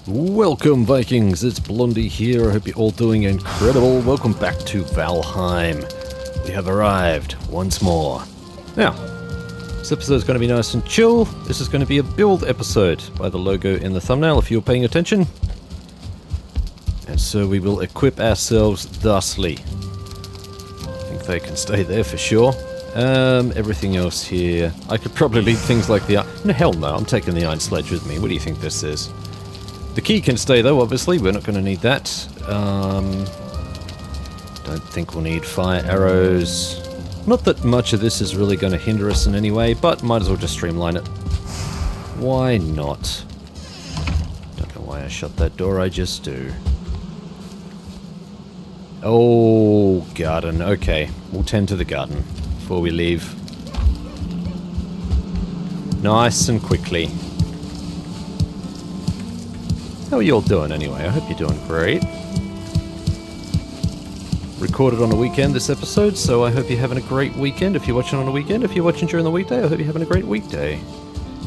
Welcome Vikings, it's Blondie here, I hope you're all doing incredible. Welcome back to Valheim. We have arrived once more. Now, this episode is going to be nice and chill. This is going to be a build episode by the logo in the thumbnail if you're paying attention. And so we will equip ourselves thusly. I think they can stay there for sure. Everything else here, I could probably leave things like the... No, hell no, I'm taking the iron sledge with me. What do you think this is? The key can stay though, obviously, we're not going to need that. Don't think we'll need fire arrows. Not that much of this is really going to hinder us in any way, but might as well just streamline it. Why not? Don't know why I shut that door, I just do. Oh, garden, okay. We'll tend to the garden before we leave. Nice and quickly. How are you all doing anyway? I hope you're doing great. Recorded on a weekend this episode, so I hope you're having a great weekend. If you're watching on a weekend, if you're watching during the weekday, I hope you're having a great weekday.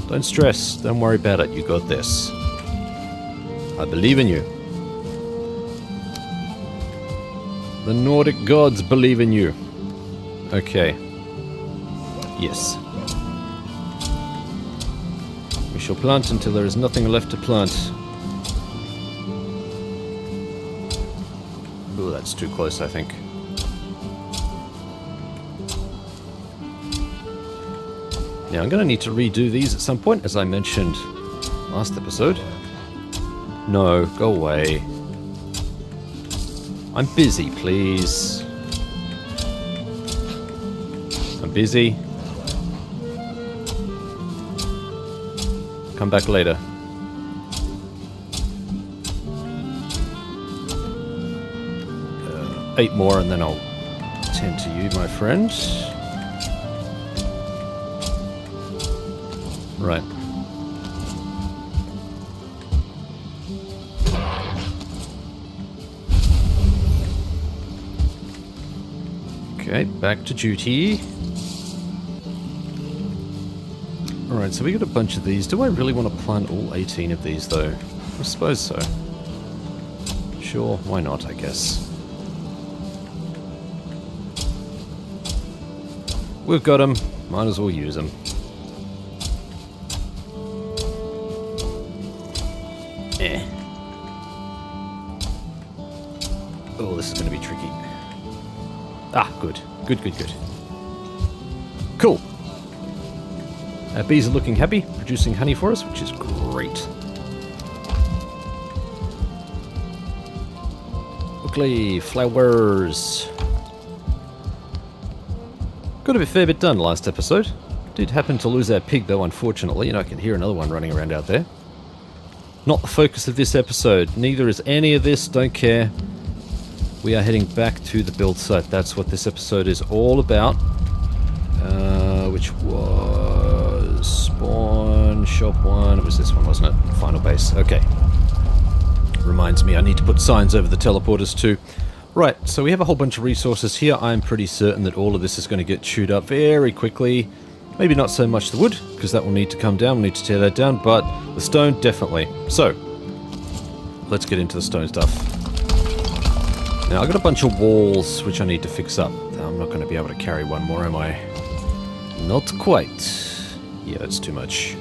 Don't stress, don't worry about it, you got this. I believe in you. The Nordic gods believe in you. Okay. Yes. We shall plant until there is nothing left to plant. Ooh, that's too close, I think. Now, I'm going to need to redo these at some point, as I mentioned last episode. No, go away. I'm busy, please. I'm busy. Come back later. Eight more and then I'll tend to you, my friend. Right. Okay, back to duty. Alright, so we got a bunch of these. Do I really want to plant all 18 of these, though? I suppose so. Sure, why not, I guess. We've got them. Might as well use them. Eh. Oh, this is going to be tricky. Ah, good. Good, good, good. Cool. Our bees are looking happy, producing honey for us, which is great. Lovely flowers. Got a fair bit done last episode. Did happen to lose our pig though, unfortunately, and I can hear another one running around out there. Not the focus of this episode. Neither is any of this, don't care. We are heading back to the build site. That's what this episode is all about. Which was spawn, shop one. It was this one, wasn't it? Final base. Okay. Reminds me, I need to put signs over the teleporters too. Right, so we have a whole bunch of resources here. I'm pretty certain that all of this is going to get chewed up very quickly. Maybe not so much the wood, because that will need to come down. We'll need to tear that down, but the stone, definitely. So, let's get into the stone stuff. Now, I've got a bunch of walls which I need to fix up. I'm not going to be able to carry one more, am I? Not quite. Yeah, that's too much.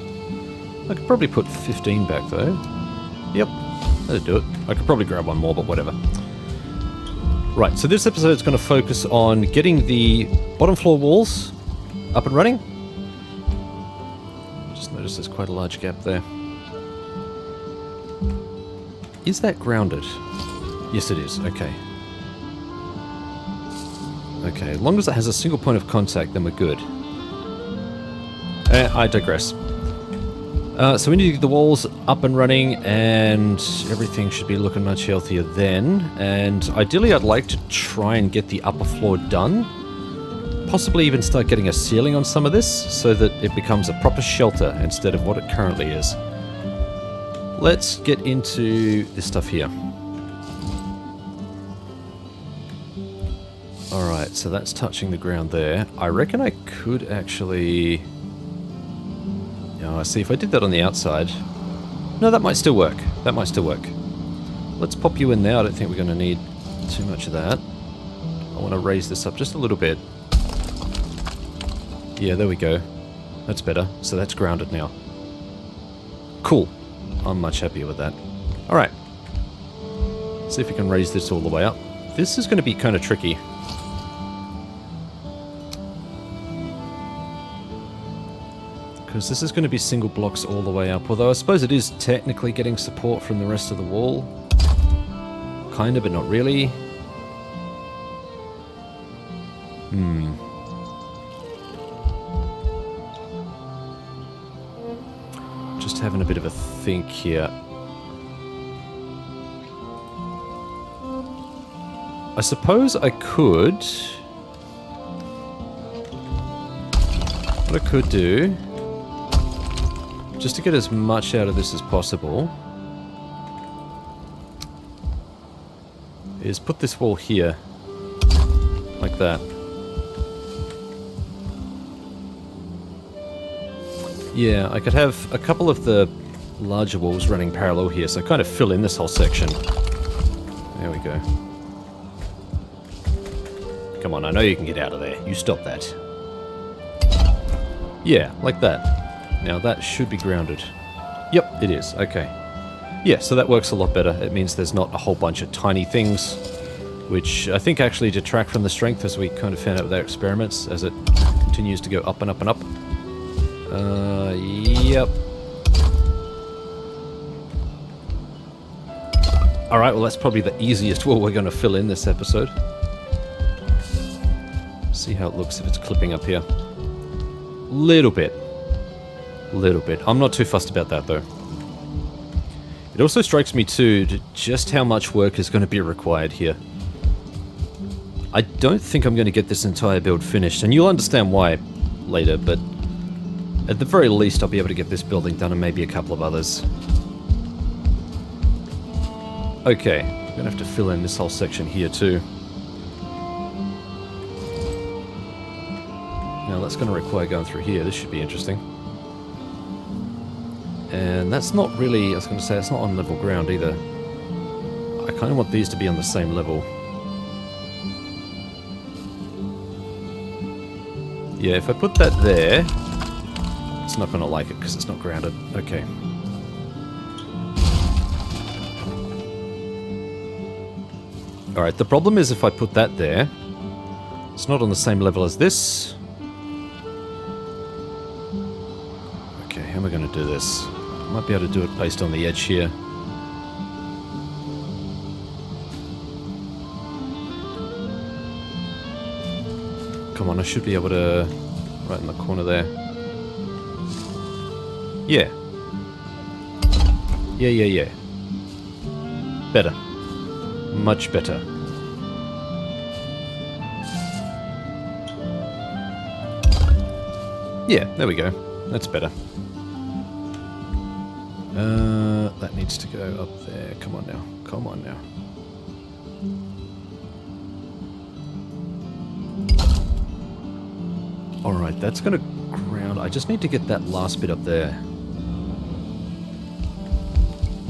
I could probably put 15 back, though. Yep, that'll do it. I could probably grab one more, but whatever. Right, so this episode is going to focus on getting the bottom floor walls up and running. Just noticed there's quite a large gap there. Is that grounded? Yes, it is. Okay. Okay, as long as it has a single point of contact, then we're good. I digress. So we need to get the walls up and running, and everything should be looking much healthier then. And ideally I'd like to try and get the upper floor done. Possibly even start getting a ceiling on some of this, so that it becomes a proper shelter instead of what it currently is. Let's get into this stuff here. Alright, so that's touching the ground there. I reckon I could actually... Oh, see, if I did that on the outside... No, that might still work. that might still work. Let's pop you in there. I don't think we're going to need too much of that. I want to raise this up just a little bit. Yeah, there we go. That's better. So that's grounded now. Cool. I'm much happier with that. Alright. See if we can raise this all the way up. This is going to be kind of tricky. Because this is going to be single blocks all the way up. Although I suppose it is technically getting support from the rest of the wall. Kind of, but not really. Just having a bit of a think here. I suppose I could... What I could do, just to get as much out of this as possible, is put this wall here, like that. Yeah, I could have a couple of the larger walls running parallel here, so kind of fill in this whole section. There we go. Come on, I know you can get out of there. You stop that. Yeah, like that. Now that should be grounded. Yep, it is. Okay. Yeah, so that works a lot better. It means there's not a whole bunch of tiny things, which I think actually detract from the strength, as we kind of found out with our experiments, as it continues to go up and up and up. Yep. Alright, well that's probably the easiest wall we're going to fill in this episode. See how it looks if it's clipping up here. Little bit. I'm not too fussed about that though. It also strikes me too, just how much work is going to be required here. I don't think I'm going to get this entire build finished, and you'll understand why later, but at the very least I'll be able to get this building done and maybe a couple of others. Okay, I'm going to have to fill in this whole section here too. Now that's going to require going through here. This should be interesting. And that's not really, I was going to say, it's not on level ground either. I kind of want these to be on the same level. Yeah, if I put that there, it's not going to like it because it's not grounded. Okay. Alright, the problem is if I put that there, it's not on the same level as this. Okay, how am I going to do this? I might be able to do it based on the edge here. Come on, I should be able to... right in the corner there. Yeah. Yeah. Better. Much better. Yeah, there we go. That's better. That needs to go up there. Come on now. Come on now. Alright, that's going to ground. I just need to get that last bit up there.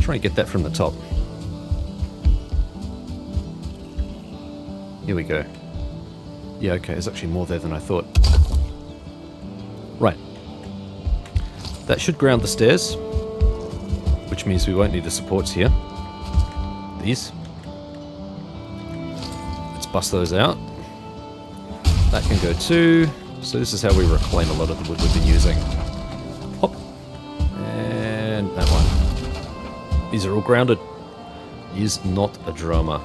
Try and get that from the top. Here we go. Yeah, okay, there's actually more there than I thought. Right. That should ground the stairs, which means we won't need the supports here. These. Let's bust those out. That can go too. So this is how we reclaim a lot of the wood we've been using. Hop. And that one. These are all grounded. Is not a drama.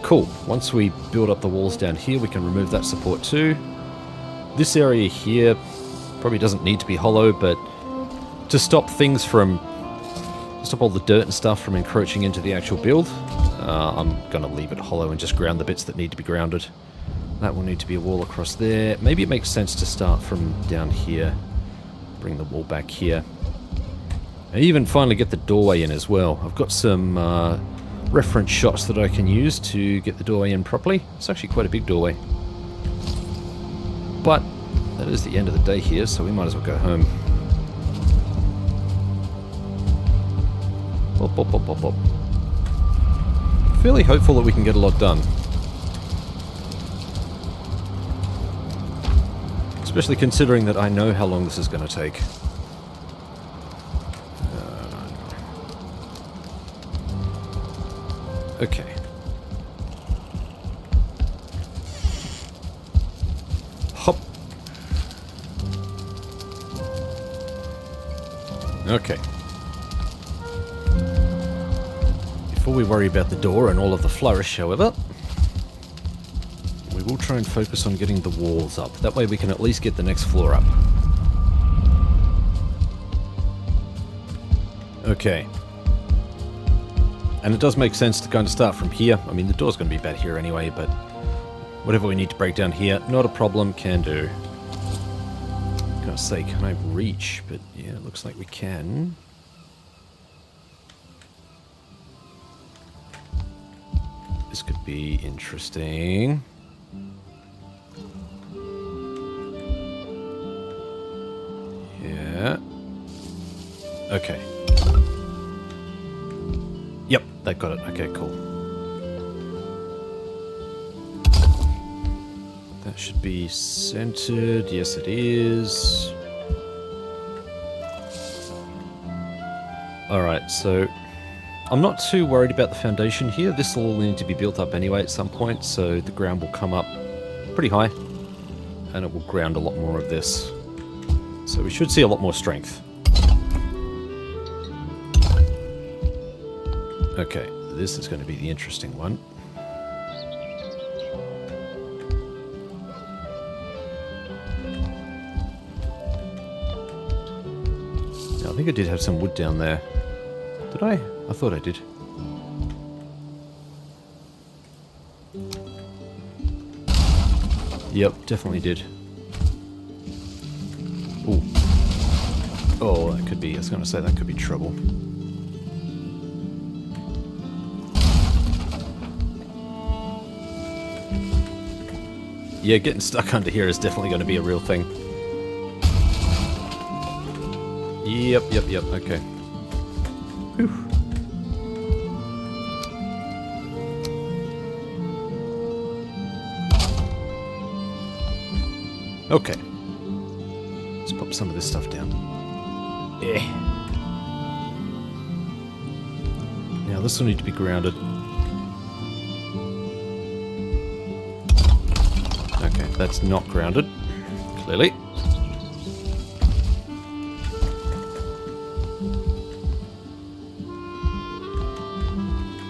Cool. Once we build up the walls down here, we can remove that support too. This area here probably doesn't need to be hollow, but to stop things from... stop all the dirt and stuff from encroaching into the actual build, I'm going to leave it hollow and just ground the bits that need to be grounded. That will need to be a wall across there. Maybe it makes sense to start from down here. Bring the wall back here. And even finally get the doorway in as well. I've got some reference shots that I can use to get the doorway in properly. It's actually quite a big doorway. But that is the end of the day here, so we might as well go home. Up, up, up, up, up. Fairly hopeful that we can get a lot done. Especially considering that I know how long this is going to take. Okay. Hop. Okay. Before we worry about the door and all of the flourish, however, we will try and focus on getting the walls up. That way we can at least get the next floor up. Okay. And it does make sense to kind of start from here. I mean, the door's going to be about here anyway, but whatever we need to break down here, not a problem, can do. I was going to say, can I reach? But yeah, it looks like we can. This could be interesting. Yeah. Okay. Yep, that got it. Okay, cool. That should be centered. Yes, it is. Alright, so I'm not too worried about the foundation here. This will all need to be built up anyway at some point, so the ground will come up pretty high, and it will ground a lot more of this. So we should see a lot more strength. Okay, this is going to be the interesting one. Now, I think I did have some wood down there. Did I? I thought I did. Yep, definitely did. Ooh. Oh, that could be, I was going to say that could be trouble. Yeah, getting stuck under here is definitely going to be a real thing. Yep, okay. Whew. Okay. Let's pop some of this stuff down. Yeah. Now this will need to be grounded. Okay, that's not grounded, clearly.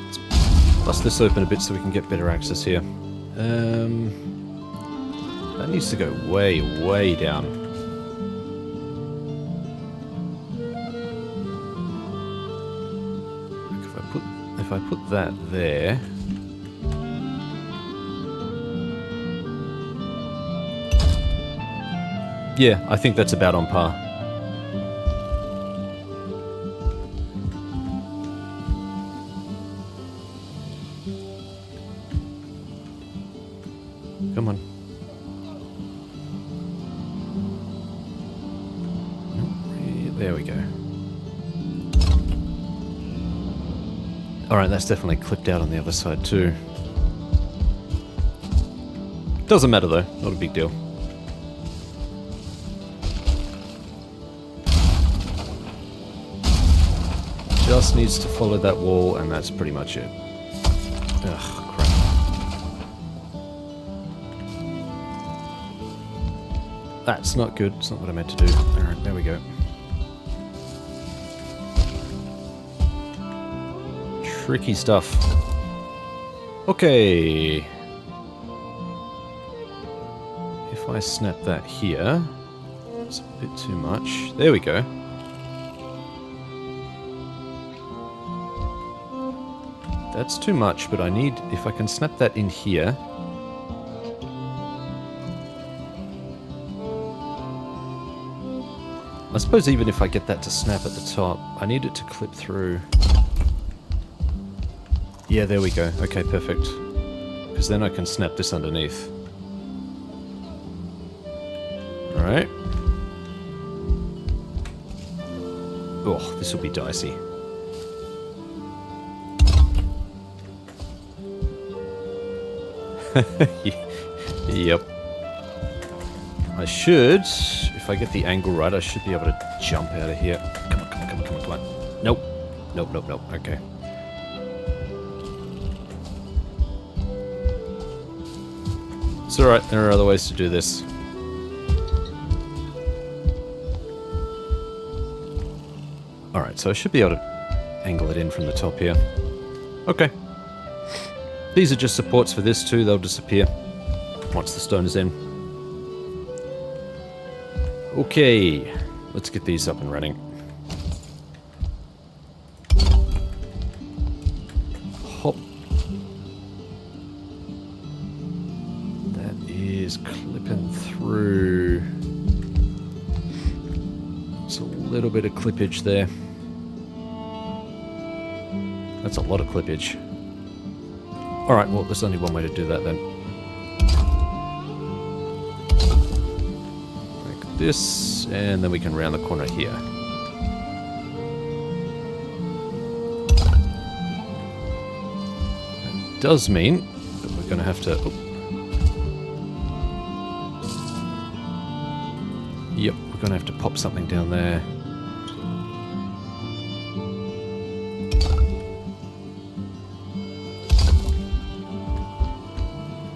Let's bust this open a bit so we can get better access here. That needs to go way, way down. If I put that there. Yeah, I think that's about on par. Come on. There we go. Alright, that's definitely clipped out on the other side too. Doesn't matter though, not a big deal. Just needs to follow that wall and that's pretty much it. Ugh, crap. That's not good, it's not what I meant to do. Alright, there we go. Tricky stuff. Okay. If I snap that here, it's a bit too much. There we go. That's too much, but I need, if I can snap that in here. I suppose even if I get that to snap at the top, I need it to clip through. Yeah, there we go. Okay, perfect. Because then I can snap this underneath. Alright. Oh, this will be dicey. Yep. I should, if I get the angle right, I should be able to jump out of here. Come on, come on, come on, come on, come on. Nope. Nope, nope, nope. Okay. It's alright, there are other ways to do this. Alright, so I should be able to angle it in from the top here. Okay. These are just supports for this too, they'll disappear once the stone is in. Okay, let's get these up and running. Hop. That is clipping through. It's a little bit of clippage there. That's a lot of clippage. Alright, well, there's only one way to do that then. Like this, and then we can round the corner here. That does mean that we're going to have to... Oh. Yep, we're going to have to pop something down there.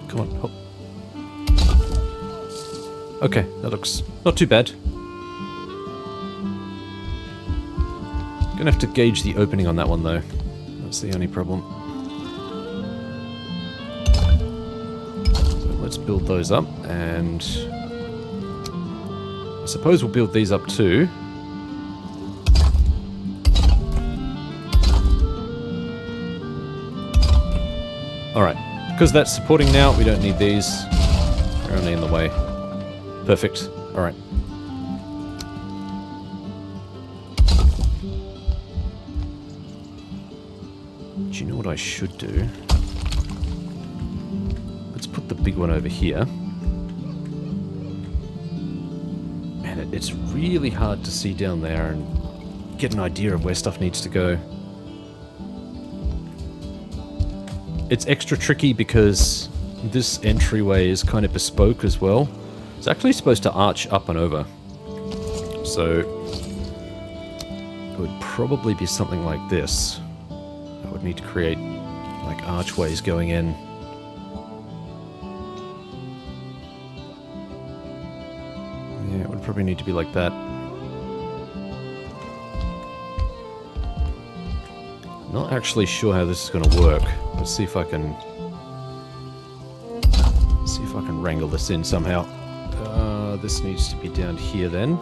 Come on, hop. Okay, that looks not too bad. Gonna have to gauge the opening on that one though. That's the only problem. So let's build those up, and I suppose we'll build these up too. Alright. Because that's supporting now, we don't need these. They're only in the way. Perfect. Alright. Do you know what I should do? Let's put the big one over here. Man, it's really hard to see down there and get an idea of where stuff needs to go. It's extra tricky because this entryway is kind of bespoke as well. It's actually supposed to arch up and over. So it would probably be something like this. I would need to create like archways going in. Yeah, it would probably need to be like that. Not actually sure how this is going to work. Let's see if I can wrangle this in somehow. This needs to be down here then.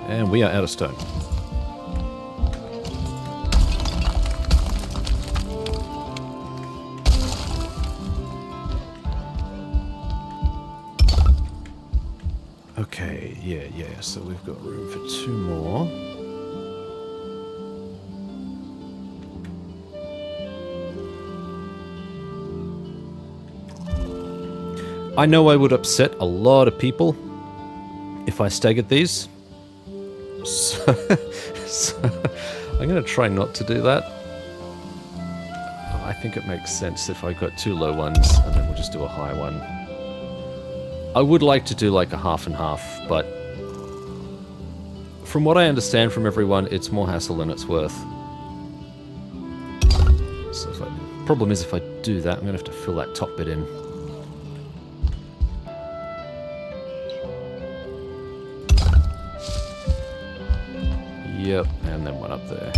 And we are out of stone. Okay, yeah, so we've got room for 2 more. I know I would upset a lot of people if I staggered these. So I'm going to try not to do that. I think it makes sense if I got 2 low ones and then we'll just do a high one. I would like to do like a half and half, but from what I understand from everyone, it's more hassle than it's worth. So problem is if I do that, I'm going to have to fill that top bit in. Yep, and then one up there.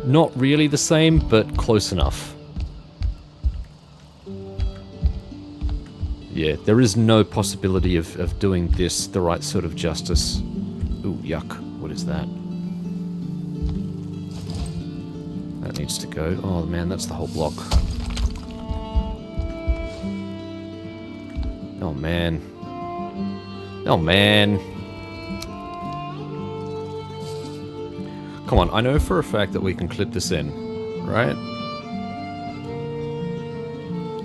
Not really the same, but close enough. Yeah, there is no possibility of doing this the right sort of justice. Ooh, yuck. What is that? That needs to go. Oh man, that's the whole block. Oh man. Oh man. Come on, I know for a fact that we can clip this in, right?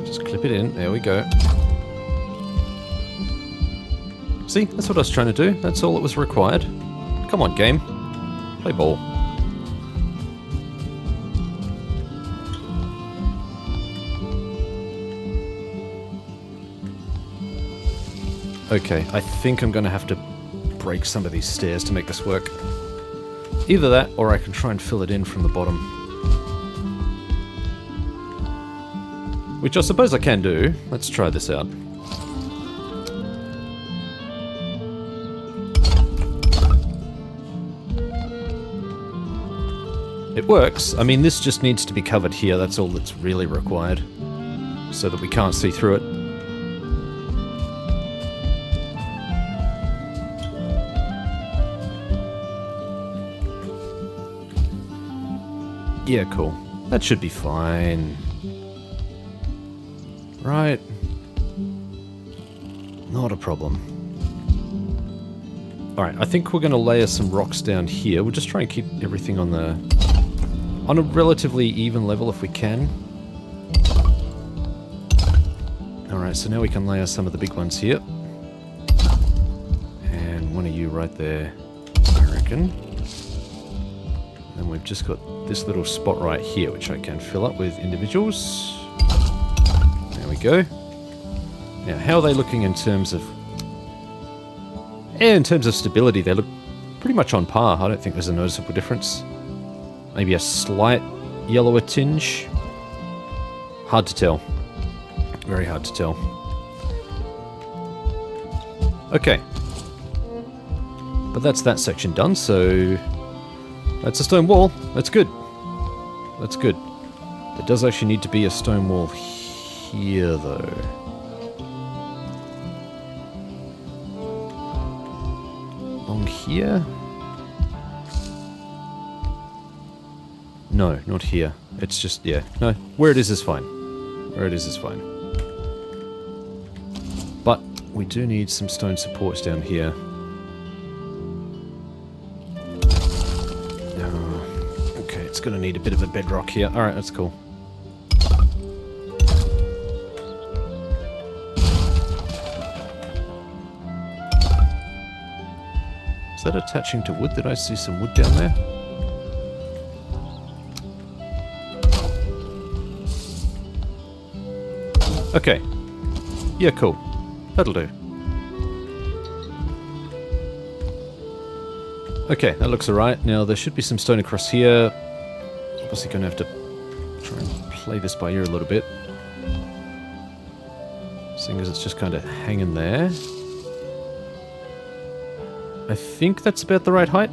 Just clip it in, there we go. See, that's what I was trying to do. That's all that was required. Come on, game. Play ball. Okay, I think I'm going to have to break some of these stairs to make this work. Either that, or I can try and fill it in from the bottom. Which I suppose I can do. Let's try this out. It works. I mean, this just needs to be covered here. That's all that's really required. So that we can't see through it. Yeah, cool. That should be fine. Right. Not a problem. Alright, I think we're going to layer some rocks down here. We'll just try and keep everything on a relatively even level if we can. Alright, so now we can layer some of the big ones here. And one of you right there, I reckon. And we've just got this little spot right here, which I can fill up with individuals. There we go. Now, how are they looking in terms of... in terms of stability, they look pretty much on par. I don't think there's a noticeable difference. Maybe a slight yellower tinge. Hard to tell. Very hard to tell. Okay. But that's that section done, so... that's a stone wall. That's good. That's good. There does actually need to be a stone wall here, though. Along here? No, not here. It's just, yeah. No, where it is fine. Where it is fine. But we do need some stone supports down here. Okay, it's going to need a bit of a bedrock here. Alright, that's cool. Is that attaching to wood? Did I see some wood down there? Okay. Yeah, cool. That'll do. Okay, that looks alright. Now, there should be some stone across here. Obviously going to have to try and play this by ear a little bit. Seeing as it's just kind of hanging there. I think that's about the right height.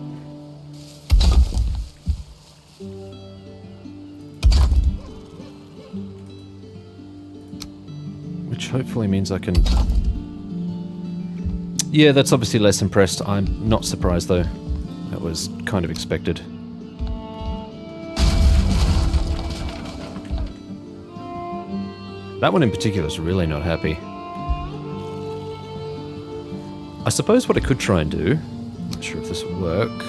Which hopefully means I can... yeah, that's obviously less impressed. I'm not surprised though. That was kind of expected. That one in particular is really not happy. I suppose what I could try and do... not sure if this will work.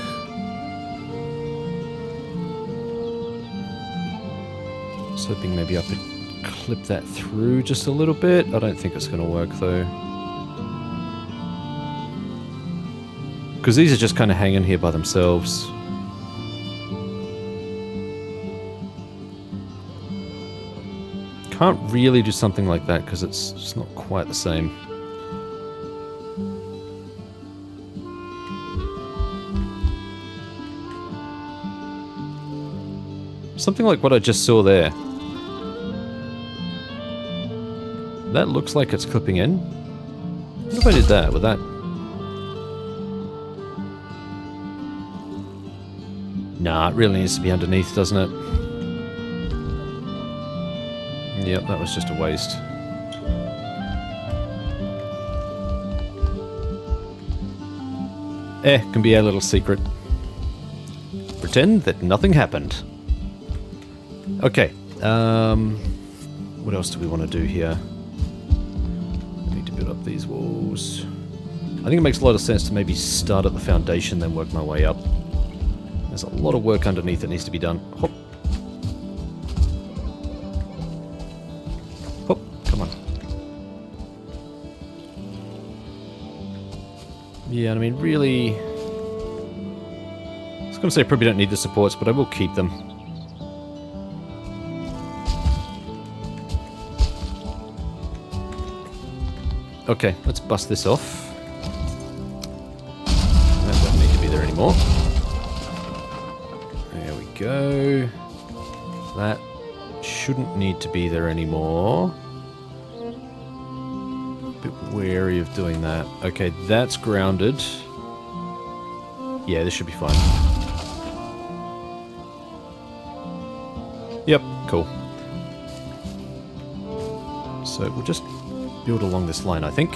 I was hoping maybe I could clip that through just a little bit. I don't think it's going to work though. Because these are just kind of hanging here by themselves. Can't really do something like that because it's just not quite the same. Something like what I just saw there. That looks like it's clipping in. What if I did that? Would that... nah, it really needs to be underneath, doesn't it? Yep, that was just a waste. Can be our little secret. Pretend that nothing happened. Okay, what else do we want to do here? I need to build up these walls. I think it makes a lot of sense to maybe start at the foundation, then work my way up. There's a lot of work underneath that needs to be done. Hop. Hop, come on. Yeah, I mean, really... I was going to say I probably don't need the supports, but I will keep them. Okay, let's bust this off. That doesn't need to be there anymore. There we go. That shouldn't need to be there anymore. Bit wary of doing that. Okay, that's grounded. Yeah, this should be fine. Yep, cool. So we'll just build along this line, I think.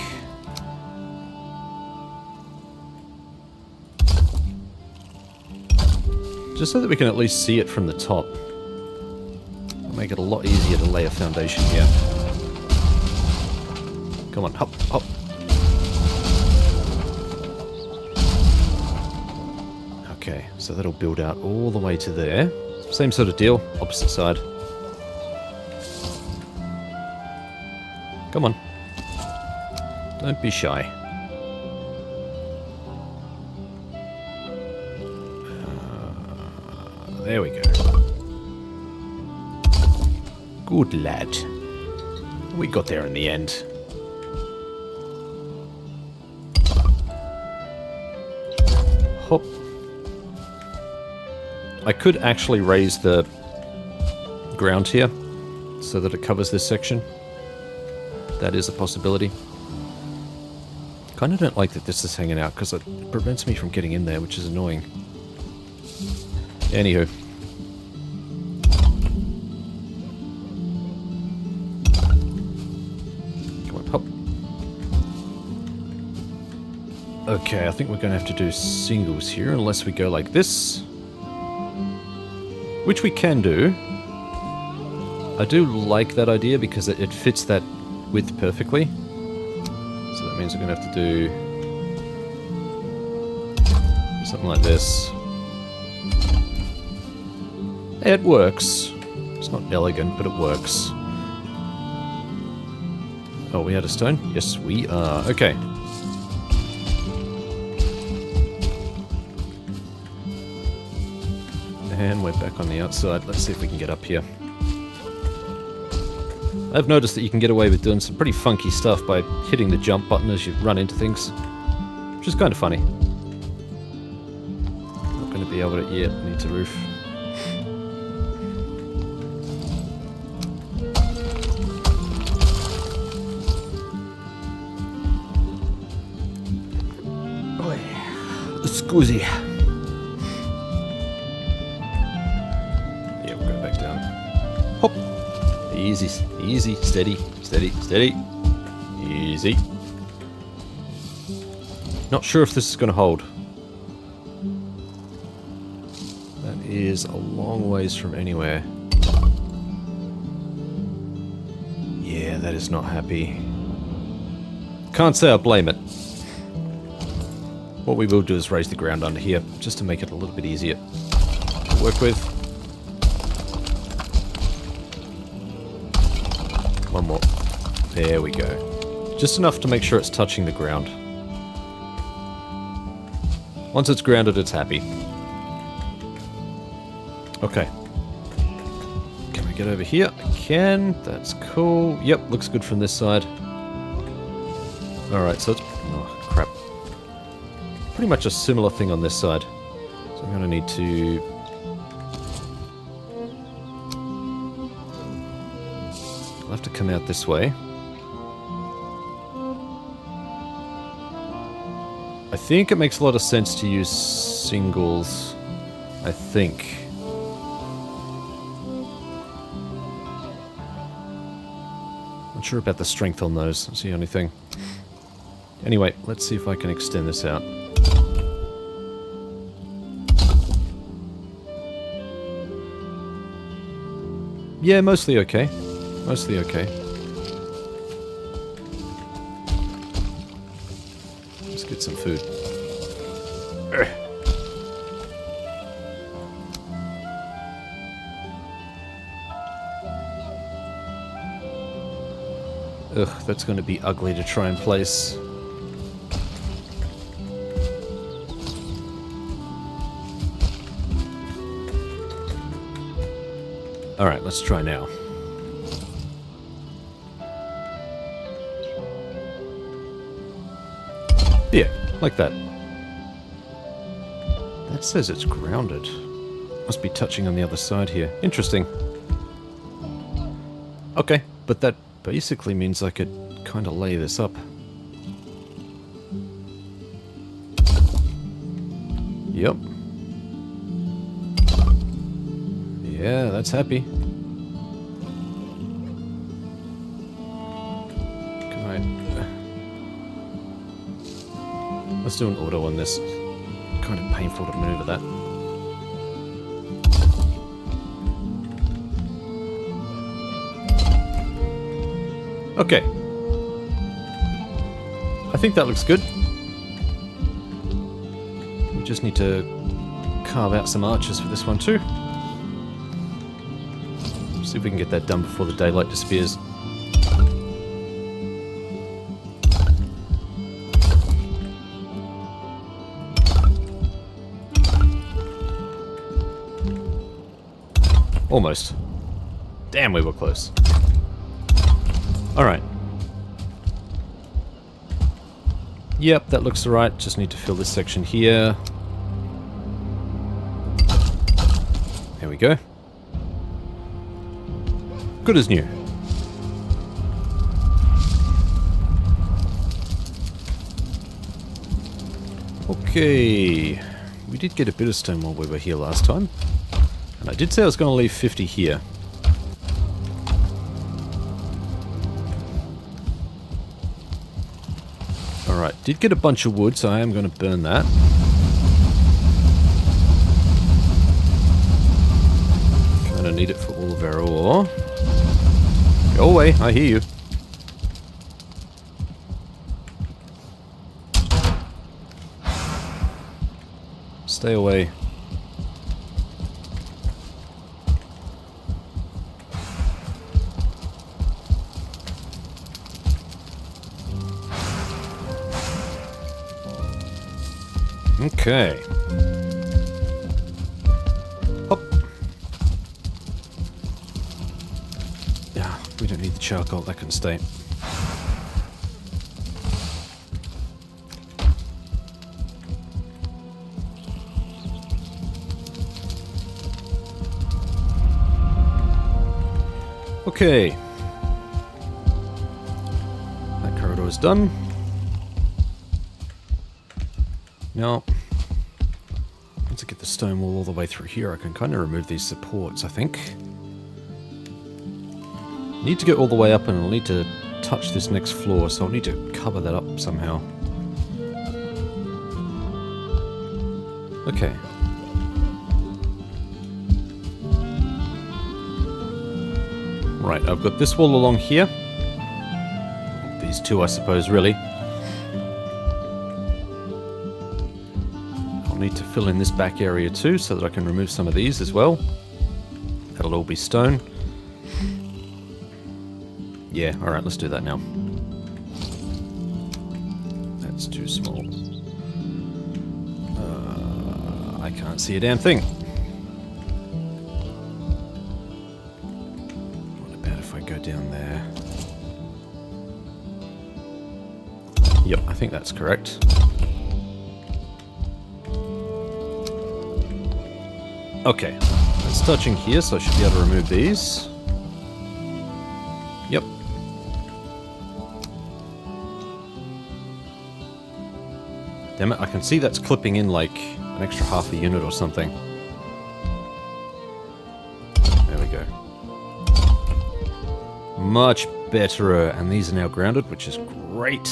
Just so that we can at least see it from the top. It'll make it a lot easier to lay a foundation here. Come on, hop, hop. Okay, so that'll build out all the way to there. Same sort of deal, opposite side. Come on. Don't be shy. There we go. Good lad. We got there in the end. Hop. I could actually raise the ground here so that it covers this section. That is a possibility. Kind of don't like that this is hanging out because it prevents me from getting in there, which is annoying. Anywho. Come on, hop. Okay, I think we're going to have to do singles here unless we go like this. Which we can do. I do like that idea because it fits that width perfectly. So that means we're going to have to do something like this. It works. It's not elegant, but it works. Oh, we had a stone? Yes, we are. Okay. And we're back on the outside. Let's see if we can get up here. I've noticed that you can get away with doing some pretty funky stuff by hitting the jump button as you run into things. Which is kind of funny. Not going to be able to... Yeah, needs a roof. Scusi. Yeah, we'll go back down. Hop. Easy, easy, steady, steady, steady. Easy. Not sure if this is going to hold. That is a long ways from anywhere. Yeah, that is not happy. Can't say I blame it. What we will do is raise the ground under here, just to make it a little bit easier to work with. One more. There we go. Just enough to make sure it's touching the ground. Once it's grounded, it's happy. Okay. Can we get over here? I can. That's cool. Yep, looks good from this side. Alright, so it's... Oh, crap. Pretty much a similar thing on this side. So I'm going to need to... I'll have to come out this way. I think it makes a lot of sense to use singles. I think. Not sure about the strength on those. That's the only thing. Anyway, let's see if I can extend this out. Yeah, mostly okay. Mostly okay. Let's get some food. Ugh, that's going to be ugly to try and place. Alright, let's try now. Yeah, like that. That says it's grounded. Must be touching on the other side here. Interesting. Okay, but that basically means I could kind of lay this up. Yep. Yeah, that's happy. Can I... Let's do an auto on this. Kind of painful to maneuver that. Okay. I think that looks good. We just need to carve out some arches for this one too. See if we can get that done before the daylight disappears. Almost. Damn, we were close. Alright. Yep, that looks alright. Just need to fill this section here. There we go. Good as new. Okay. We did get a bit of stone while we were here last time. And I did say I was going to leave 50 here. Alright, did get a bunch of wood, so I am going to burn that. Kind of need it for all of our ore. Go away, I hear you. Stay away. Okay. Hop. Yeah, we don't need the charcoal, that can stay. Okay. That corridor is done. Now, once I get the stone wall all the way through here, I can kind of remove these supports, I think. Need to go all the way up, and I'll need to touch this next floor, so I'll need to cover that up somehow. Okay. Right, I've got this wall along here. These two, I suppose, really. I'll need to fill in this back area too, so that I can remove some of these as well. That'll all be stone. Yeah, alright, let's do that now. That's too small. I can't see a damn thing. What about if I go down there? Yep, I think that's correct. Okay, it's touching here, so I should be able to remove these. Yep. Damn it, I can see that's clipping in like an extra half a unit or something. There we go. Much better, and these are now grounded, which is great.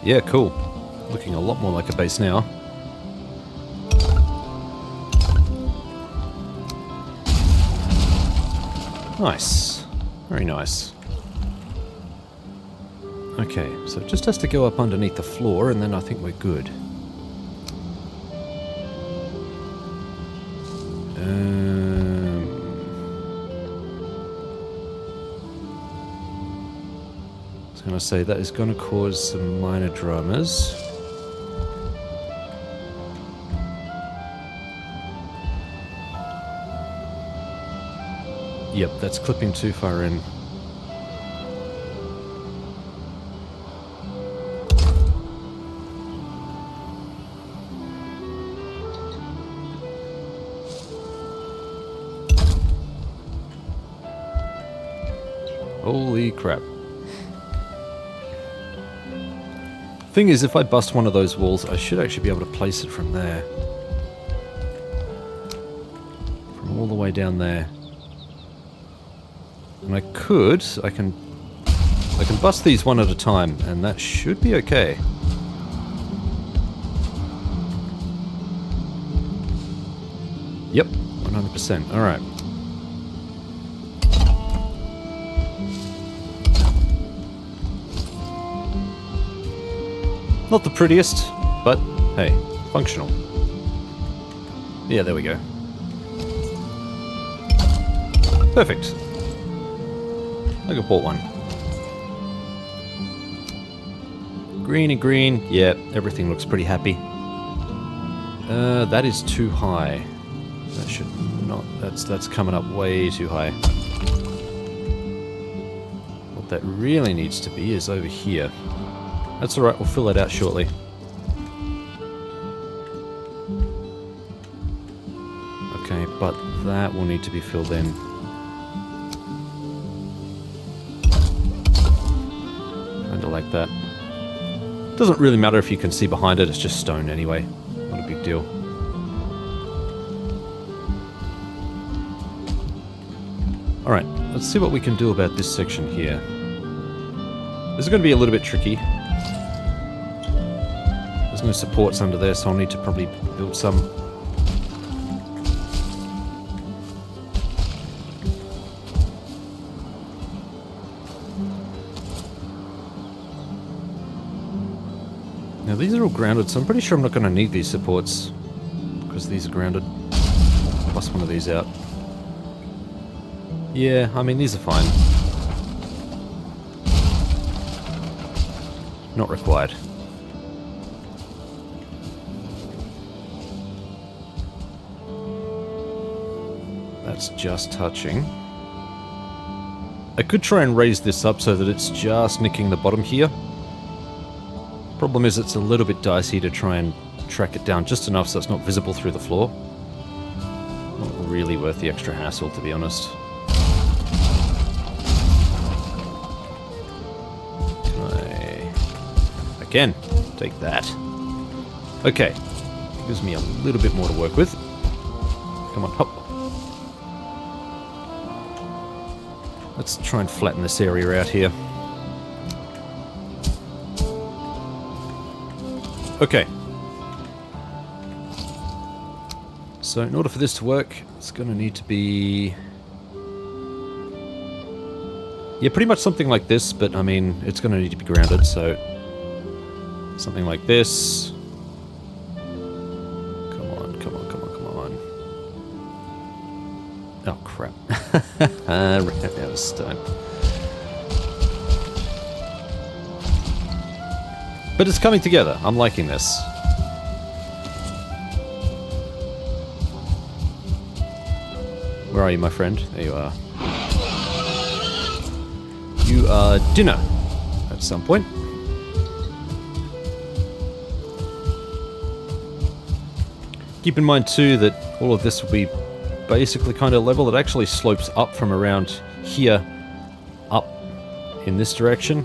Yeah, cool. Looking a lot more like a base now. Nice. Very nice. Okay, so it just has to go up underneath the floor, and then I think we're good. I was going to say, that is going to cause some minor dramas. Yep, that's clipping too far in. Holy crap. Thing is, if I bust one of those walls, I should actually be able to place it from there. From all the way down there. And I can bust these one at a time, and that should be okay. Yep, 100%. Alright. Not the prettiest, but hey, functional. Yeah, there we go. Perfect. I got bought one. Green and green. Yeah, everything looks pretty happy. That is too high. That should not... That's coming up way too high. What that really needs to be is over here. That's alright, we'll fill that out shortly. Okay, but that will need to be filled in. Kinda like that. Doesn't really matter if you can see behind it, it's just stone anyway. Not a big deal. Alright, let's see what we can do about this section here. This is going to be a little bit tricky. There's no supports under there, so I'll need to probably build some. Now these are all grounded, so I'm pretty sure I'm not going to need these supports, because these are grounded. Bust one of these out. Yeah, I mean these are fine. Not required. That's just touching. I could try and raise this up so that it's just nicking the bottom here. Problem is it's a little bit dicey to try and track it down just enough so it's not visible through the floor. Not really worth the extra hassle, to be honest. Again, take that. Okay, gives me a little bit more to work with. Come on, hop. Let's try and flatten this area out here. Okay. So in order for this to work, it's going to need to be... yeah, pretty much something like this, but I mean, it's going to need to be grounded, so... something like this. Come on, come on, come on, come on. Oh, crap. I ran out of stone. But it's coming together. I'm liking this. Where are you, my friend? There you are. You are dinner at some point. Keep in mind too that all of this will be basically kind of level. It actually slopes up from around here up in this direction.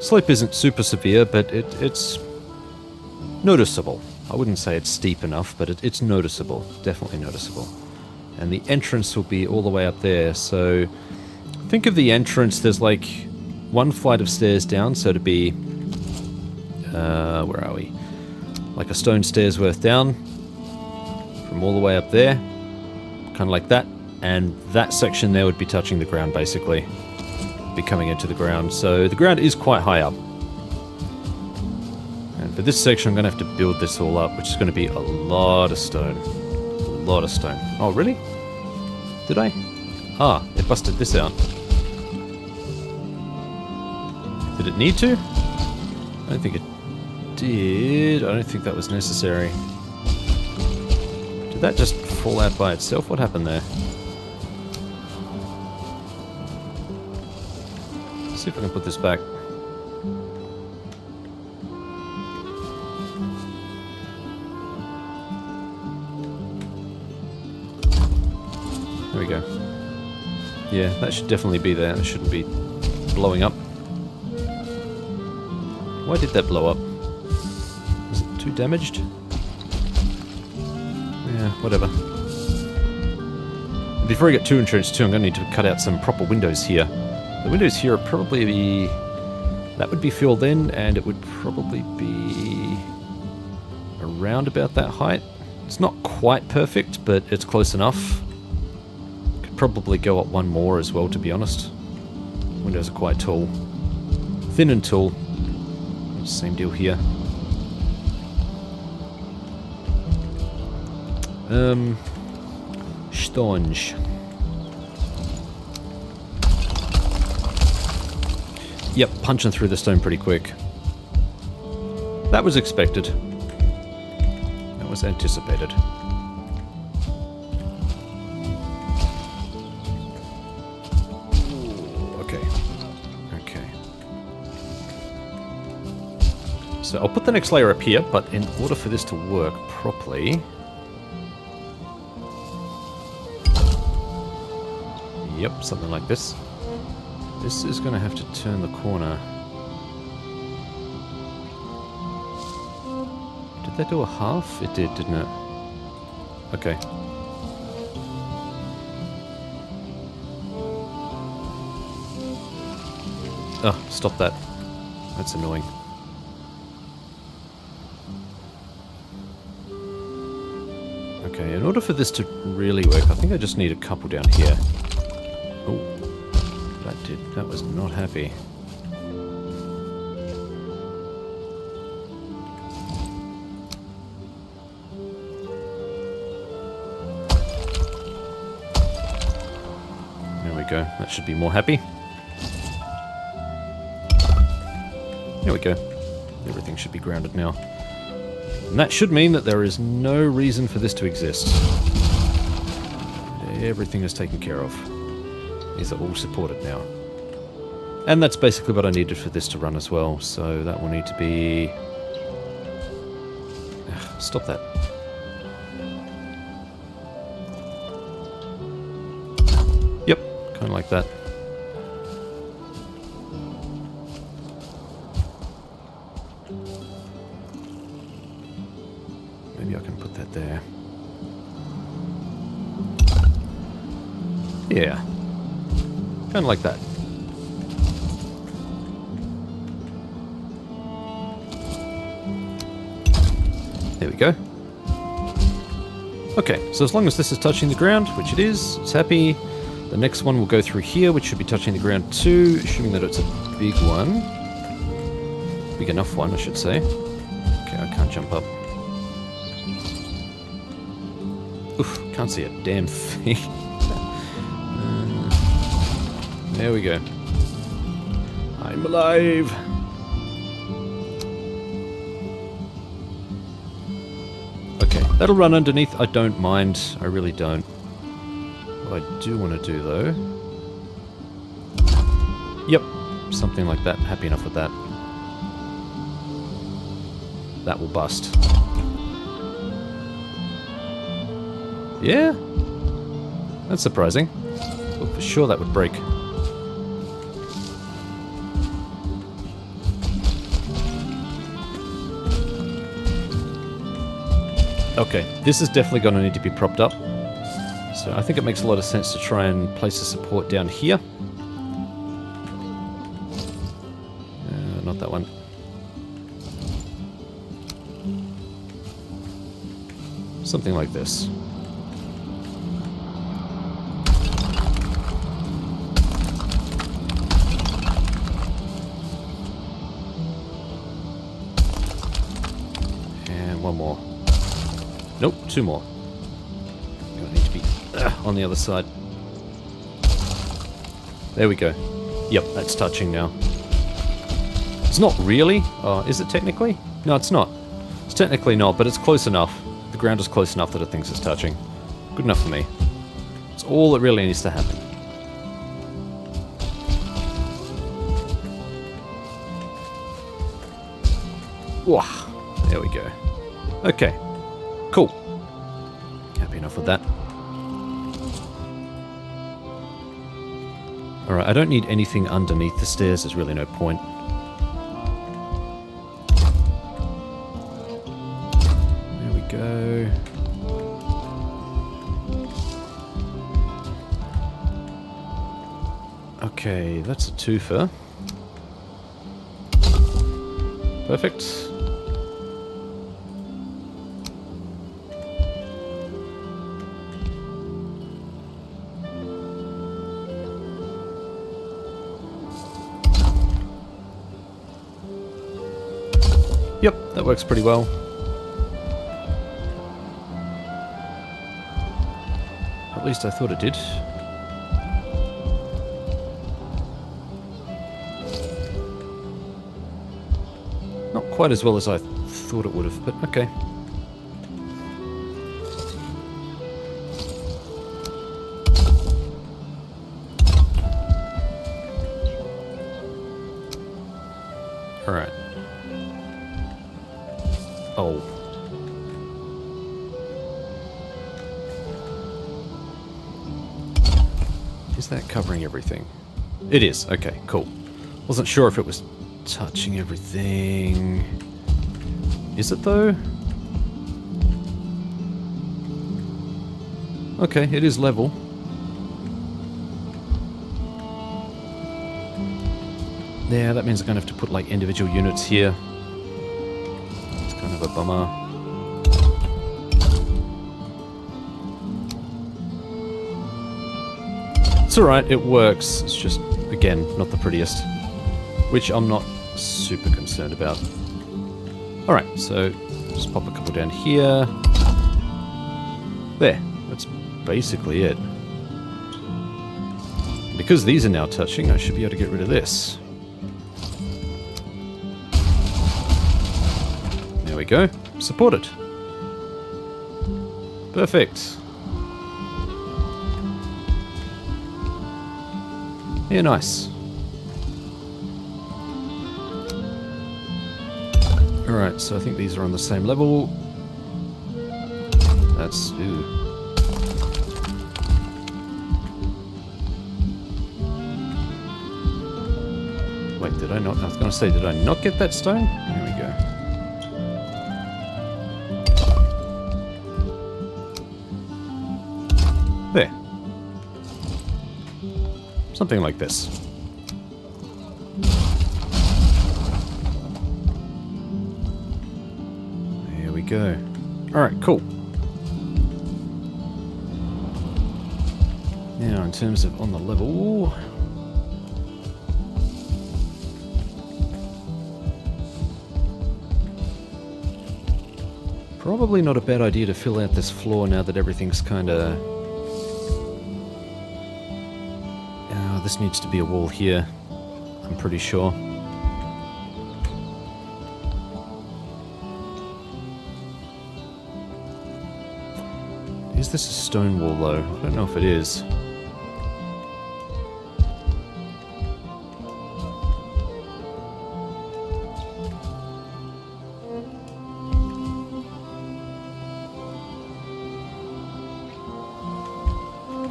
Slope isn't super severe, but it's noticeable. I wouldn't say it's steep enough, but it's noticeable. Definitely noticeable. And the entrance will be all the way up there, so think of the entrance, there's like one flight of stairs down, so to be... where are we? Like a stone stairs worth down, from all the way up there, kind of like that, and that section there would be touching the ground basically, be coming into the ground, so the ground is quite high up. And for this section I'm going to have to build this all up, which is going to be a lot of stone. A lot of stone. Oh really? Did I? Ah, it busted this out. Did it need to? I don't think it did. I don't think that was necessary. Did that just fall out by itself? What happened there? See if I can put this back. There we go. Yeah, that should definitely be there. It shouldn't be blowing up. Why did that blow up? Is it too damaged? Yeah, whatever. Before I get too entrenched too, I'm going to need to cut out some proper windows here. The windows here are probably... that would be filled in, and it would probably be around about that height. It's not quite perfect, but it's close enough. Could probably go up one more as well, to be honest. Windows are quite tall. Thin and tall. Same deal here. Stonge. Yep, punching through the stone pretty quick. That was expected. That was anticipated. Ooh, okay. Okay. So I'll put the next layer up here, but in order for this to work properly... Yep, something like this. This is going to have to turn the corner. Did that do a half? It did, didn't it? Okay. Oh, stop that. That's annoying. Okay, in order for this to really work, I think I just need a couple down here. Oh, that was not happy. There we go. That should be more happy. There we go. Everything should be grounded now. And that should mean that there is no reason for this to exist. Everything is taken care of. These are all supported now. And that's basically what I needed for this to run as well. So that will need to be... Stop that. Yep, kind of like that. Maybe I can put that there. Yeah. Kind of like that. There we go. Okay, so as long as this is touching the ground, which it is, it's happy. The next one will go through here, which should be touching the ground too, assuming that it's a big one. Big enough one, I should say. Okay, I can't jump up. Oof, can't see a damn thing. There we go. I'm alive! Okay, that'll run underneath. I don't mind. I really don't. What I do want to do, though... Yep, something like that. Happy enough with that. That will bust. Yeah? That's surprising. Well, for sure that would break. Okay, this is definitely going to need to be propped up. So I think it makes a lot of sense to try and place a support down here. Not that one. Something like this. And one more. Nope, two more. Gonna need to be on the other side. There we go. Yep, that's touching now. It's not really. Oh, is it technically? No, it's not. It's technically not, but it's close enough. The ground is close enough that it thinks it's touching. Good enough for me. It's all that really needs to happen. Wah, there we go. Okay, cool. Happy enough with that. Alright, I don't need anything underneath the stairs, there's really no point. There we go. Okay, that's a twofer. Perfect. Yep, that works pretty well. At least I thought it did. Not quite as well as I thought it would have, but okay. Alright. Oh. Is that covering everything? It is. Okay, cool. Wasn't sure if it was touching everything. Is it though? Okay, it is level. Yeah, that means I'm gonna have to put like individual units here. It's kind of a bummer. It's alright, it works. It's just, again, not the prettiest. Which I'm not super concerned about. Alright, so just pop a couple down here. There, that's basically it. Because these are now touching, I should be able to get rid of this. There we go. Supported. Perfect. Yeah, nice. Alright, so I think these are on the same level. That's... Ooh. Wait, did I not... I was going to say, did I not get that stone? There we go. There. Something like this. There we go. Alright, cool. Now, in terms of on the level... Probably not a bad idea to fill out this floor now that everything's kinda... this needs to be a wall here, I'm pretty sure. Is this a stone wall though? I don't know if it is.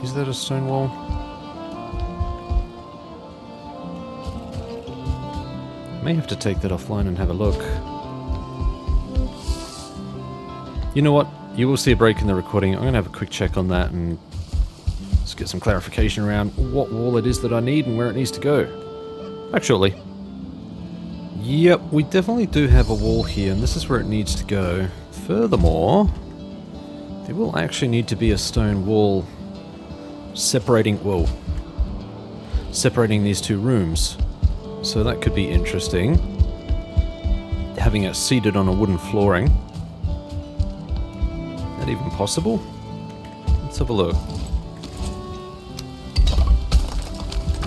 Is that a stone wall? May have to take that offline and have a look. You know what? You will see a break in the recording. I'm going to have a quick check on that and just get some clarification around what wall it is that I need and where it needs to go. Back shortly. Yep, we definitely do have a wall here, and this is where it needs to go. Furthermore, there will actually need to be a stone wall separating... Whoa. Separating these two rooms. So that could be interesting. Having it seated on a wooden flooring. Is that even possible? Let's have a look.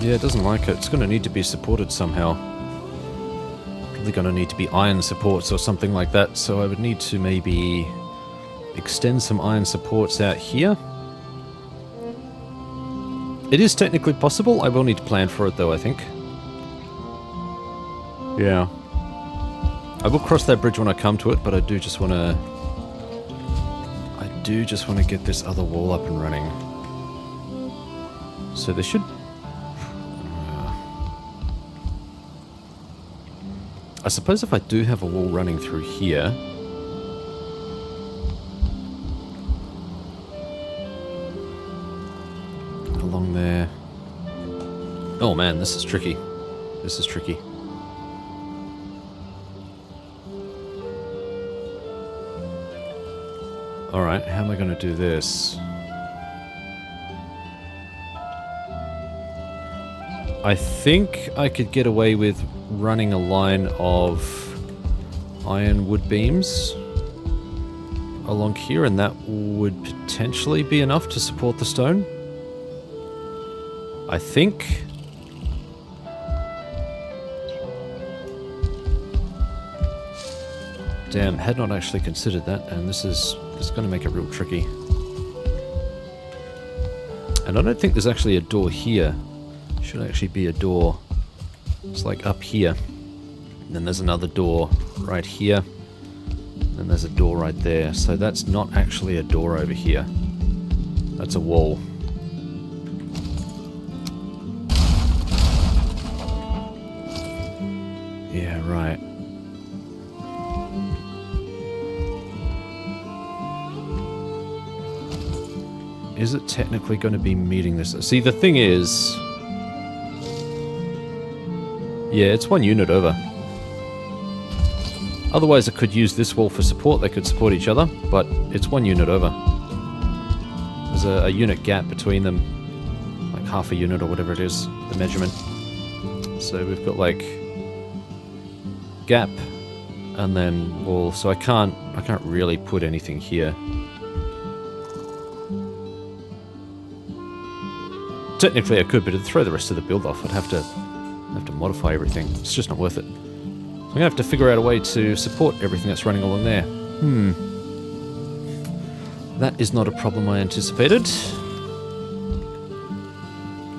Yeah, it doesn't like it. It's going to need to be supported somehow. Probably going to need to be iron supports or something like that. So I would need to maybe extend some iron supports out here. It is technically possible. I will need to plan for it though, I think. Yeah. I will cross that bridge when I come to it, but I do just want to... get this other wall up and running. So there should... I suppose if I do have a wall running through here... along there... Oh man, this is tricky. This is tricky. Alright, how am I going to do this? I think I could get away with running a line of iron wood beams along here, and that would potentially be enough to support the stone. I think. Damn, had not actually considered that, and this is going to make it real tricky. And I don't think there's actually a door here. Should actually be a door. It's like up here. And then there's another door right here. And then there's a door right there. So that's not actually a door over here. That's a wall. Yeah, right. Is it technically going to be meeting this? See, the thing is... Yeah, it's one unit over. Otherwise, I could use this wall for support. They could support each other, but it's one unit over. There's a unit gap between them. Like half a unit or whatever it is, the measurement. So we've got like... gap, and then wall. So I can't really put anything here. Technically I could, but it'd throw the rest of the build off. I'd have to modify everything. It's just not worth it. So I'm gonna have to figure out a way to support everything that's running along there. That is not a problem I anticipated.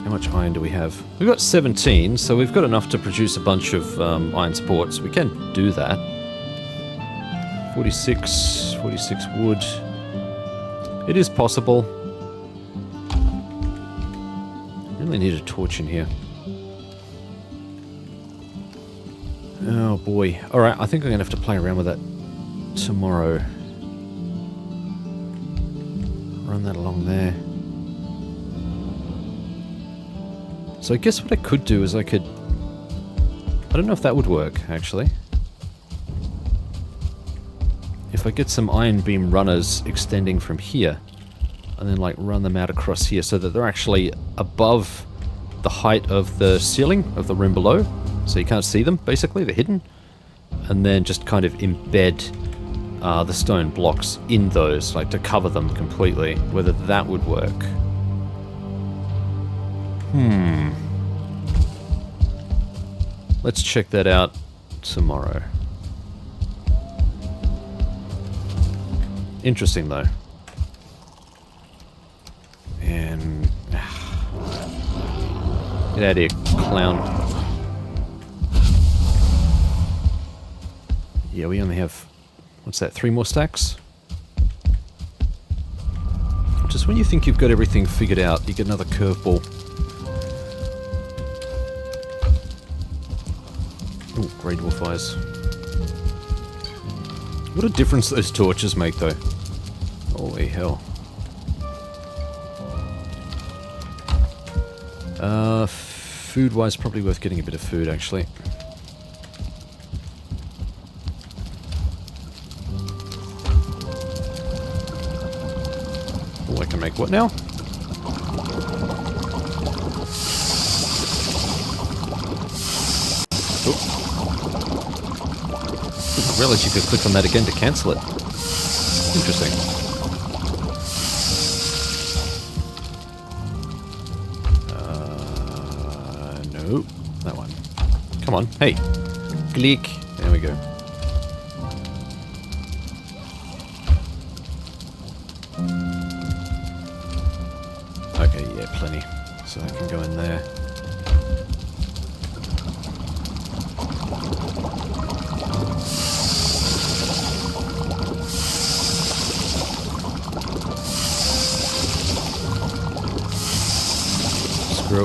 How much iron do we have? We've got 17, so we've got enough to produce a bunch of iron supports. We can do that. 46 wood. It is possible. Really need a torch in here. Oh boy. Alright, I think I'm going to have to play around with that tomorrow. Run that along there. So I guess what I could do is I could... I don't know if that would work, actually. If I get some iron beam runners extending from here, and then like run them out across here so that they're actually above the height of the ceiling of the room below, so you can't see them, basically, they're hidden, and then just kind of embed the stone blocks in those, like to cover them completely, whether that would work. Let's check that out tomorrow. Interesting though. And... get out of here, clown. Yeah, we only have... what's that, 3 more stacks? Just when you think you've got everything figured out, you get another curveball. Ooh, Grey Dwarf Eyes. What a difference those torches make, though. Holy hell. Food-wise, probably worth getting a bit of food, actually. Oh, I can make what now? Oh. I realized you could click on that again to cancel it. Interesting. No, that one. Come on, hey. Click. There we go. Okay, yeah, plenty. So I can go in there.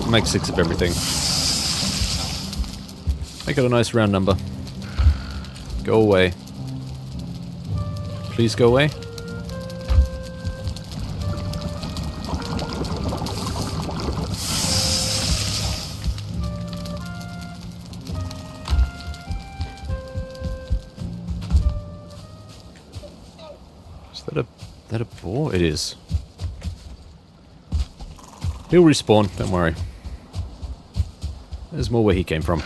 Make 6 of everything. Make it a nice round number. Go away. Please go away. Is that a boar? It is. He'll respawn, don't worry. There's more where he came from.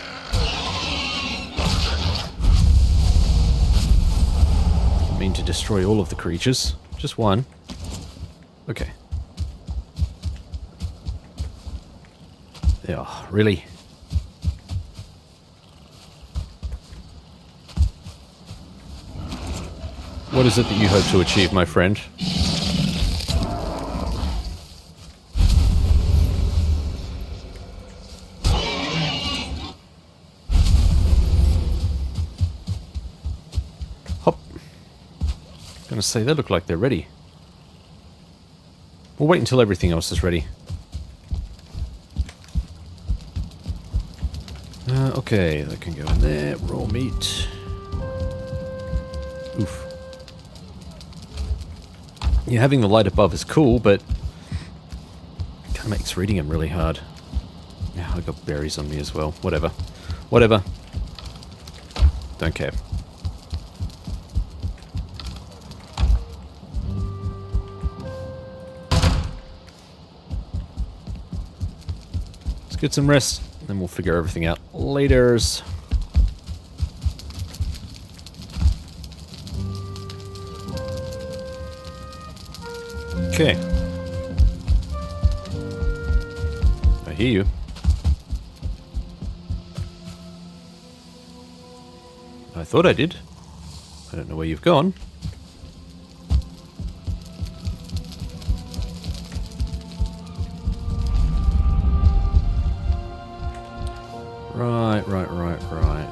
I mean to destroy all of the creatures. Just one. Okay. Yeah, really? What is it that you hope to achieve, my friend? Hop. Gonna say they look like they're ready. We'll wait until everything else is ready. Okay, that can go in there. Raw meat. Oof. Yeah, having the light above is cool, but kind of makes reading them really hard. Yeah, I got berries on me as well. Whatever. Whatever. Don't care. Let's get some rest, then we'll figure everything out laters. Okay. I hear you. I thought I did. I don't know where you've gone. Right.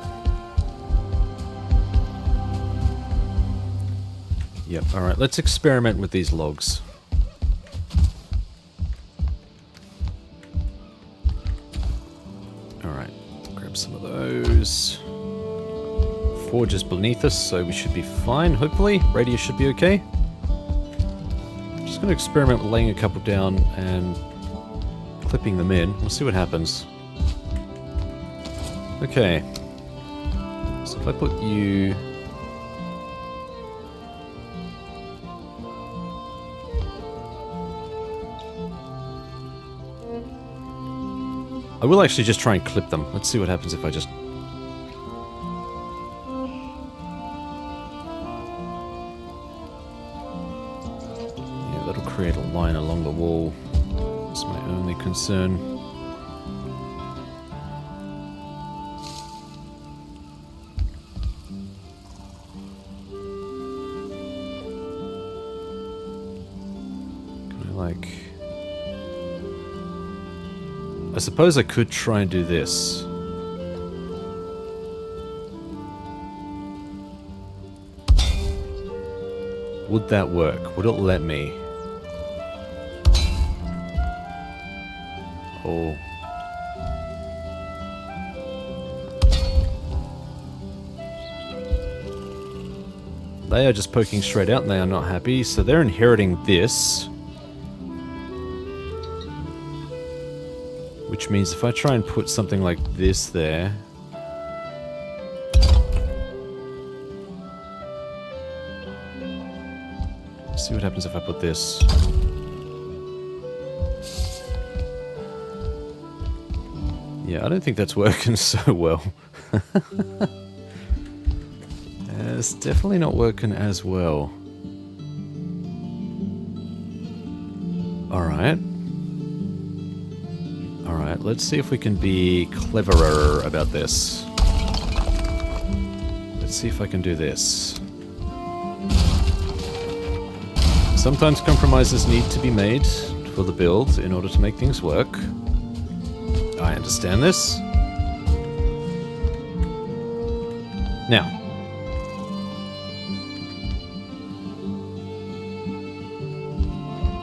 Yep, alright, let's experiment with these logs. Alright, grab some of those. Forge is beneath us, so we should be fine, hopefully. Radius should be okay. Just gonna experiment with laying a couple down and clipping them in. We'll see what happens. Okay. So if I put you... I will actually just try and clip them. Let's see what happens if I just... Yeah, that'll create a line along the wall. That's my only concern. Can I, like... I suppose I could try and do this. Would that work? Would it let me? Oh. They are just poking straight out and they are not happy, so they're inheriting this. Which means if I try and put something like this there... Let's see what happens if I put this. Yeah, I don't think that's working so well. It's definitely not working as well. Alright. Alright, let's see if we can be cleverer about this. Let's see if I can do this. Sometimes compromises need to be made for the build in order to make things work. I understand this. Now.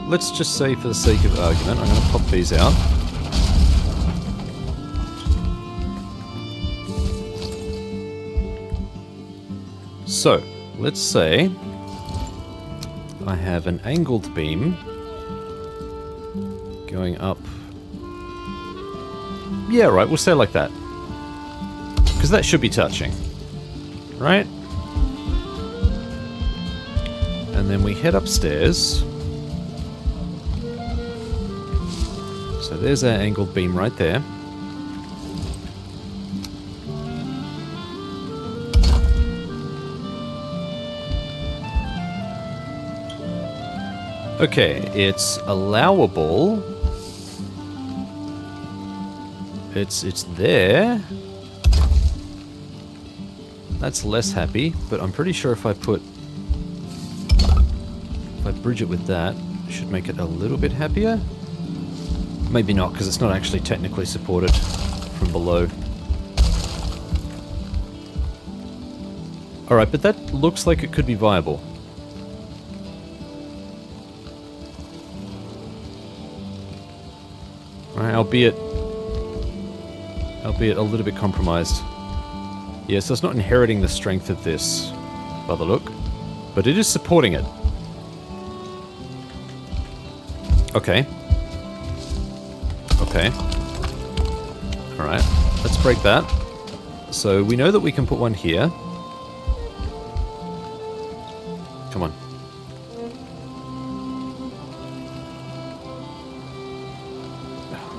Let's just say, for the sake of argument, I'm going to pop these out. So, let's say I have an angled beam going up. Yeah, right, we'll say like that. Because that should be touching. Right? And then we head upstairs. So there's our angled beam right there. Okay, it's allowable. It's there. That's less happy, but I'm pretty sure if I bridge it with that, it should make it a little bit happier. Maybe not, because it's not actually technically supported from below. Alright, but that looks like it could be viable. Alright, albeit a little bit compromised. Yeah, so it's not inheriting the strength of this, by the look, but it is supporting it. Okay. Okay. Alright, let's break that. So we know that we can put one here. Come on.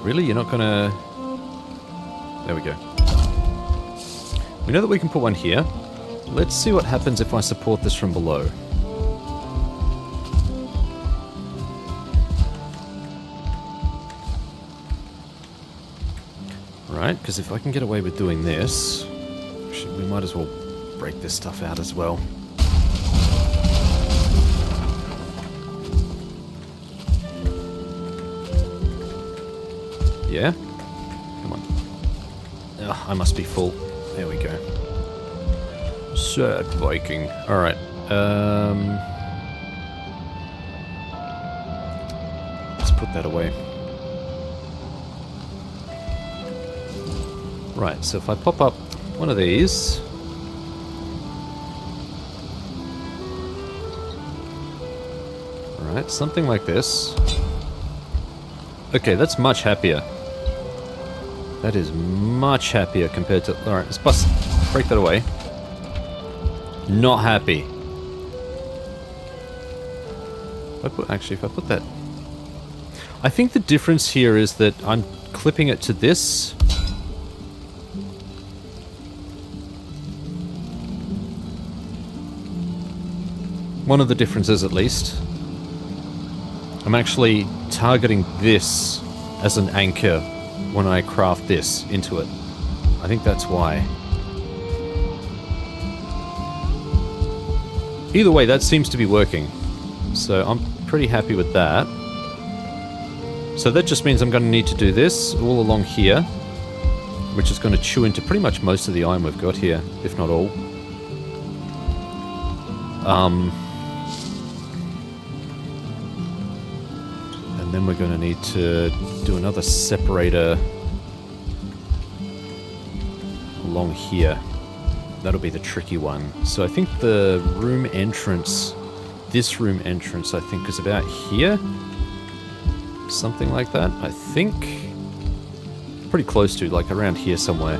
Really? You're not gonna... There we go. We know that we can put one here. Let's see what happens if I support this from below. Right, because if I can get away with doing this, we might as well break this stuff out as well. Yeah? Come on. Ugh, I must be full. There we go. Sad Viking. Alright. Let's put that away. Right, so if I pop up one of these... Alright, something like this. Okay, that's much happier. That is much happier compared to... Alright, let's break that away. Not happy. Actually, if I put that... I think the difference here is that I'm clipping it to this. One of the differences, at least. I'm actually targeting this as an anchor when I craft this into it. I think that's why. Either way, that seems to be working. So I'm pretty happy with that. So that just means I'm going to need to do this all along here, which is going to chew into pretty much most of the iron we've got here, if not all. And then we're going to need to do another separator along here. That'll be the tricky one. So I think the room entrance, this room entrance, I think is about here. Something like that, I think. Pretty close to, like around here somewhere,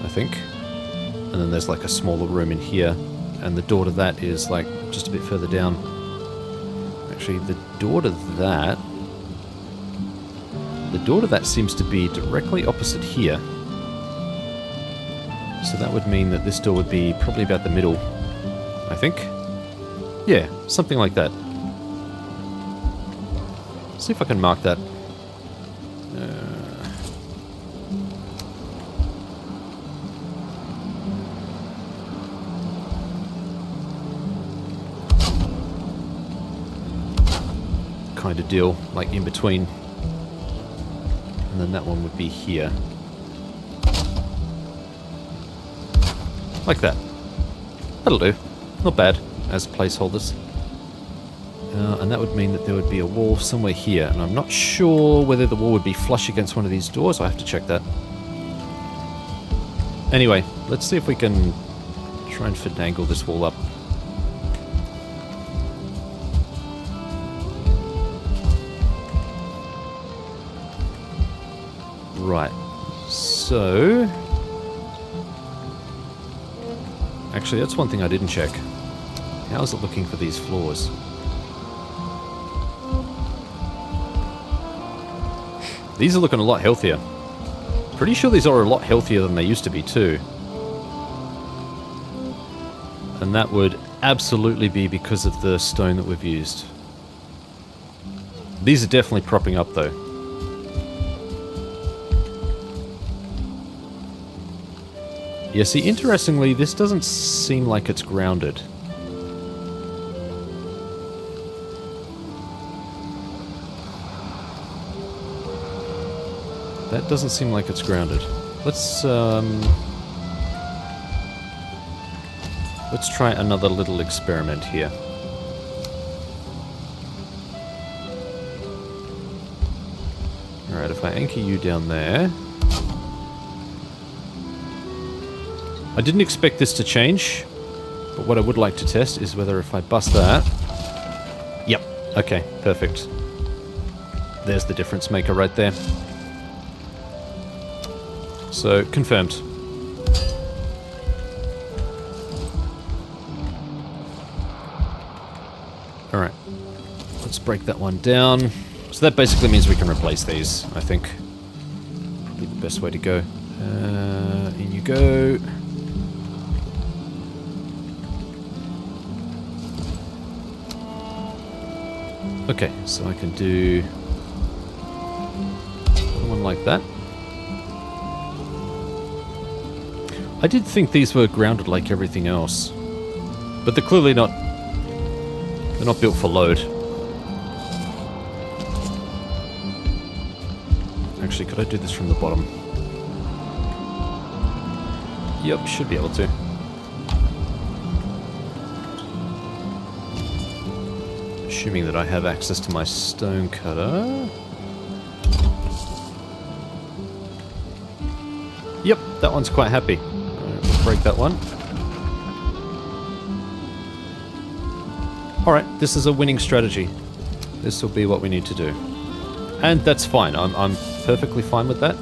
I think. And then there's like a smaller room in here. And the door to that is like just a bit further down. Actually, the door to that... The door to that seems to be directly opposite here. So that would mean that this door would be probably about the middle, I think. Yeah, something like that. See if I can mark that. Kind of deal, like in between. And then that one would be here. Like that. That'll do. Not bad as placeholders. And that would mean that there would be a wall somewhere here. And I'm not sure whether the wall would be flush against one of these doors. I have to check that. Anyway, let's see if we can try and finagle this wall up. Right. So... Actually, that's one thing I didn't check. How's it looking for these floors? These are looking a lot healthier. Pretty sure these are a lot healthier than they used to be too. And that would absolutely be because of the stone that we've used. These are definitely propping up though. Yeah, see, interestingly, this doesn't seem like it's grounded. That doesn't seem like it's grounded. Let's try another little experiment here. Alright, if I anchor you down there... I didn't expect this to change, but what I would like to test is whether if I bust that... Yep, okay, perfect. There's the difference maker right there. So, confirmed. Alright, let's break that one down. So that basically means we can replace these, I think. Probably the best way to go. In you go. Okay, so I can do one like that. I did think these were grounded like everything else, but they're clearly not. They're not built for load. Actually, could I do this from the bottom? Yep, should be able to. Assuming that I have access to my stone cutter. Yep, that one's quite happy. We'll break that one. Alright, this is a winning strategy. This will be what we need to do. And that's fine. I'm perfectly fine with that.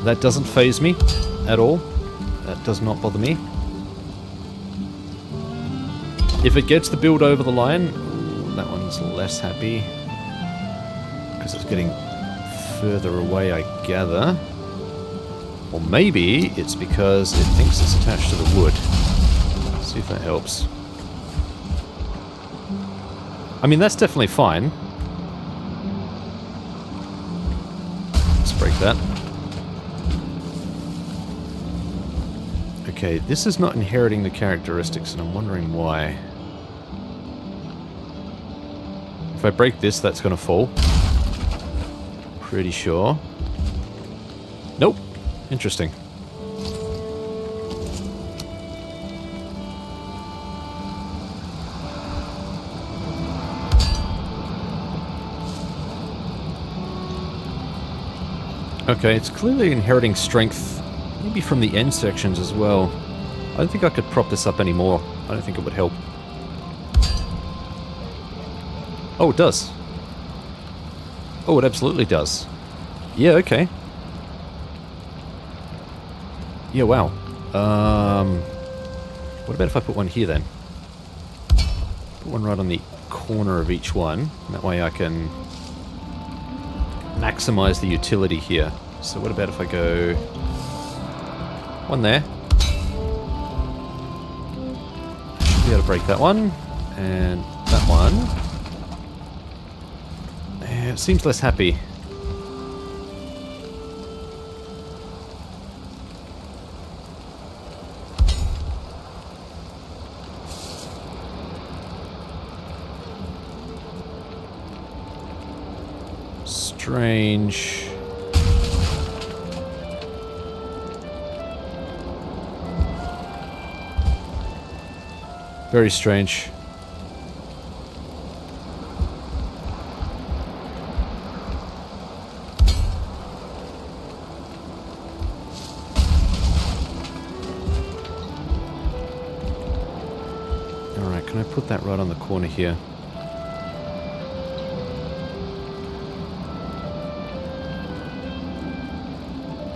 That doesn't faze me at all. That does not bother me. If it gets the build over the line, that one's less happy. Because it's getting further away, I gather. Or maybe it's because it thinks it's attached to the wood. Let's see if that helps. I mean, that's definitely fine. Let's break that. Okay, this is not inheriting the characteristics, and I'm wondering why. If I break this, that's going to fall. Pretty sure. Nope. Interesting. Okay, it's clearly inheriting strength, maybe from the end sections as well. I don't think I could prop this up anymore. I don't think it would help. Oh, it does. Oh, it absolutely does. Yeah, okay. Yeah, wow. What about if I put one here then? Put one right on the corner of each one. And that way I can maximize the utility here. So what about if I go one there? Should be able to break that one. And that one. Yeah, it seems less happy. Strange. Very strange. Alright, can I put that right on the corner here?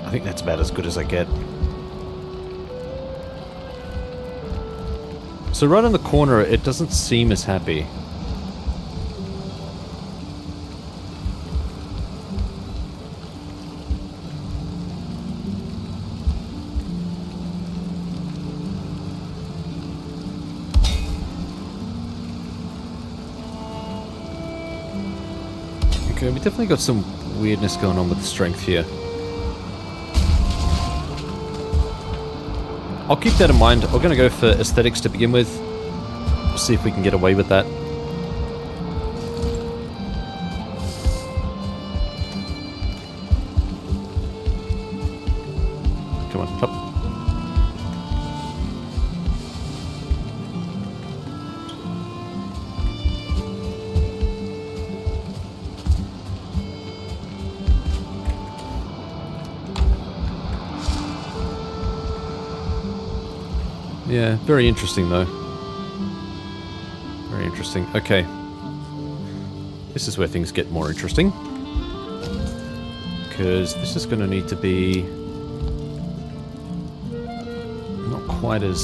I think that's about as good as I get. So right in the corner, it doesn't seem as happy. Okay, we definitely got some weirdness going on with the strength here. I'll keep that in mind. I'm going to go for aesthetics to begin with. We'll see if we can get away with that. Come on, up. Yeah, very interesting though. Very interesting. Okay. This is where things get more interesting. Because this is going to need to be... not quite as...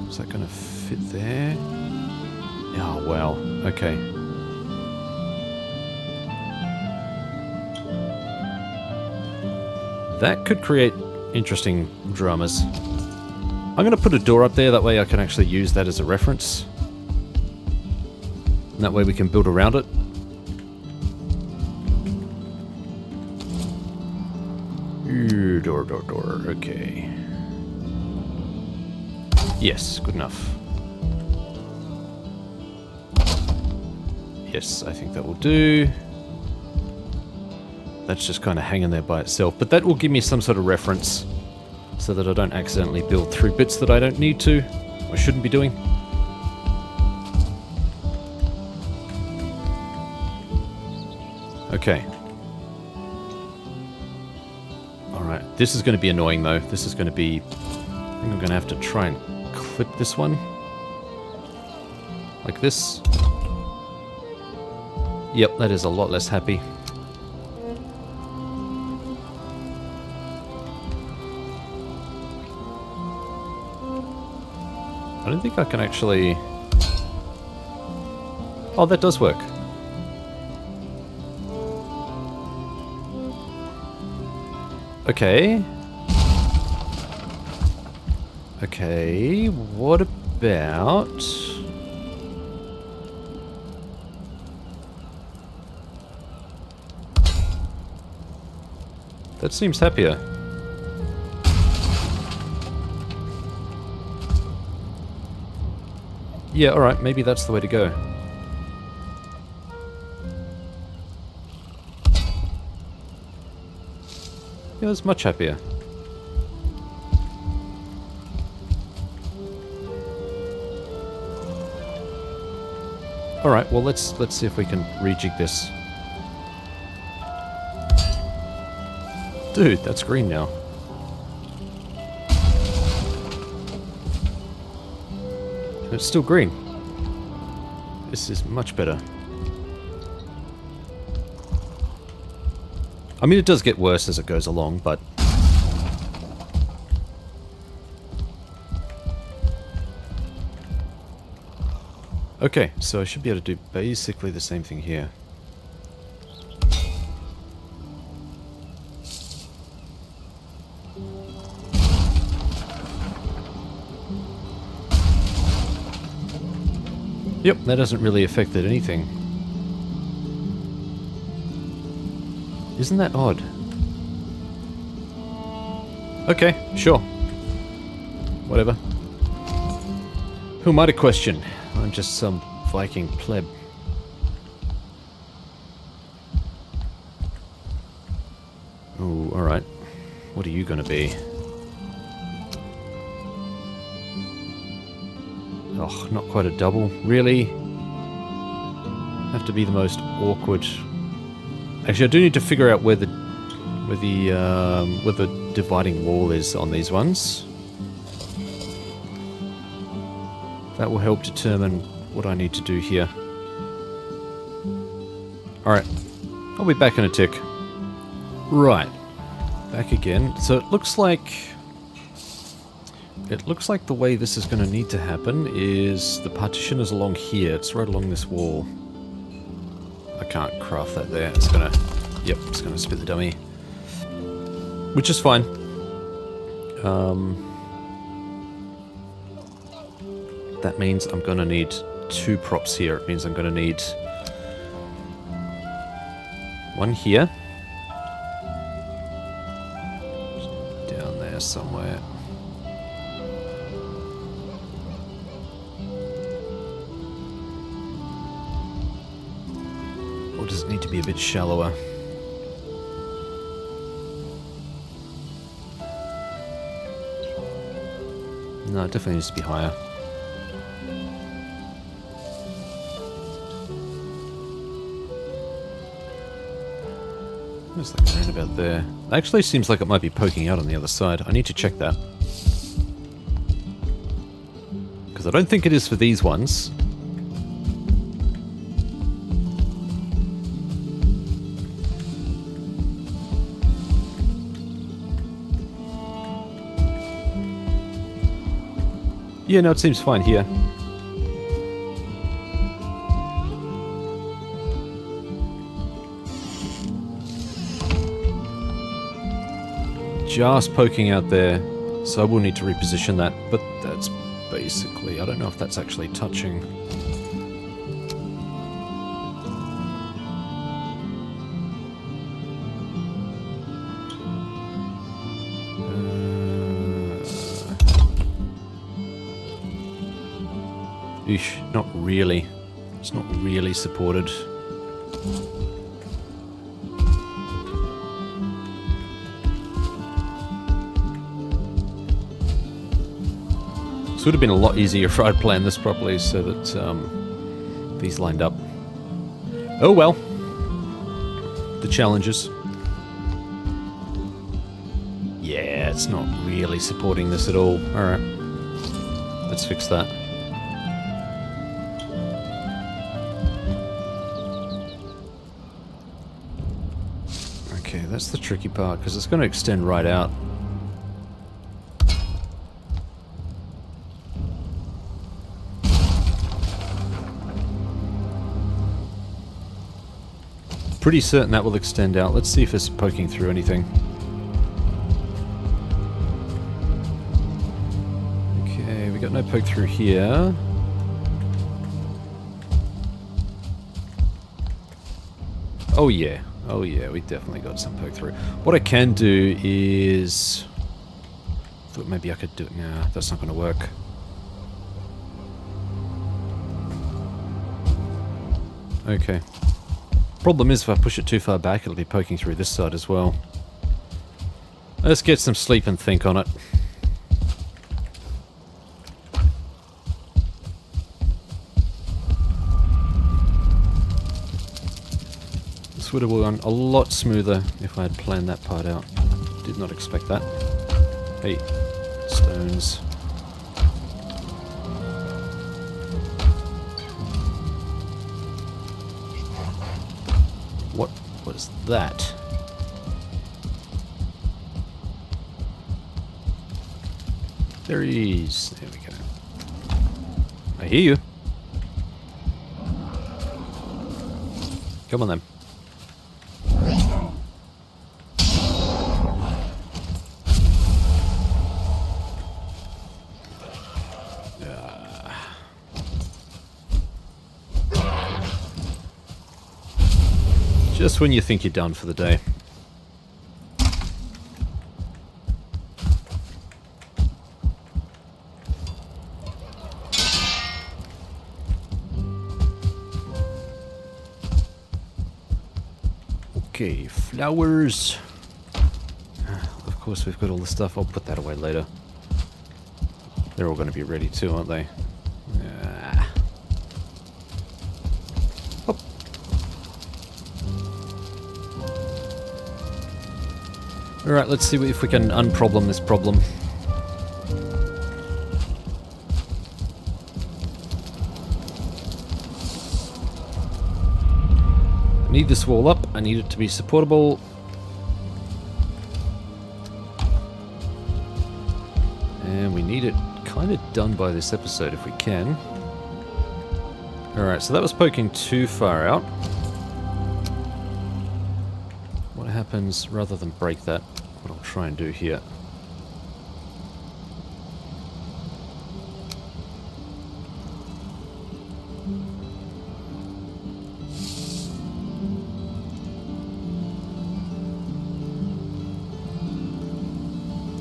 Is that going to fit there? Oh, wow. Okay. That could create interesting dramas. I'm going to put a door up there, that way I can actually use that as a reference. And that way we can build around it. Ooh, door, okay. Yes, good enough. Yes, I think that will do. That's just kind of hanging there by itself, but that will give me some sort of reference so that I don't accidentally build through bits that I don't need to, or shouldn't be doing. Okay. Alright, this is going to be annoying though. This is going to be... I think I'm going to have to try and clip this one. Like this. Yep, that is a lot less happy. I don't think I can actually... Oh, that does work. Okay. Okay, what about... That seems happier. Yeah, alright, maybe that's the way to go. Yeah, that's much happier. Alright, well let's see if we can rejig this. Dude, that's green now. It's still green. This is much better. I mean, it does get worse as it goes along, but... Okay, so I should be able to do basically the same thing here. Yep, that hasn't really affected anything. Isn't that odd? Okay, sure. Whatever. Who am I to question? I'm just some Viking pleb. Ooh, alright. What are you gonna be? Oh, not quite a double. Really? Have to be the most awkward. Actually, I do need to figure out where the dividing wall is on these ones. That will help determine what I need to do here. Alright. I'll be back in a tick. Right. Back again. So it looks like the way this is going to need to happen is the partition is along here. It's right along this wall. I can't craft that there. It's gonna... Yep, it's gonna spit the dummy. Which is fine. That means I'm gonna need 2 props here. It means I'm gonna need one here. Down there somewhere. Or does it need to be a bit shallower? No, it definitely needs to be higher. There's like a roundabout there. It actually seems like it might be poking out on the other side. I need to check that. Because I don't think it is for these ones. Yeah, no, it seems fine here. Just poking out there, so I will need to reposition that, but that's basically... I don't know if that's actually touching. Eesh, not really. It's not really supported. This would have been a lot easier if I'd planned this properly so that these lined up. Oh well. The challenges. Yeah, it's not really supporting this at all. Alright. Let's fix that. Okay, that's the tricky part, because it's going to extend right out. Pretty certain that will extend out. Let's see if it's poking through anything. Okay, we got no poke through here. Oh yeah. Oh yeah, we definitely got some poke through. What I can do is... I thought maybe I could do it. Nah, that's not going to work. Okay. Problem is, if I push it too far back, it'll be poking through this side as well. Let's get some sleep and think on it. This would have gone a lot smoother if I had planned that part out. Did not expect that. Hey, stones. What was that? There he is. There we go. I hear you. Come on then. Just when you think you're done for the day. Okay, flowers. Of course we've got all the stuff. I'll put that away later. They're all going to be ready too, aren't they? Alright, let's see if we can unproblem this problem. I need this wall up. I need it to be supportable. and we need it kind of done by this episode if we can. Alright, so that was poking too far out. What happens, rather than break that, what I'll try and do here.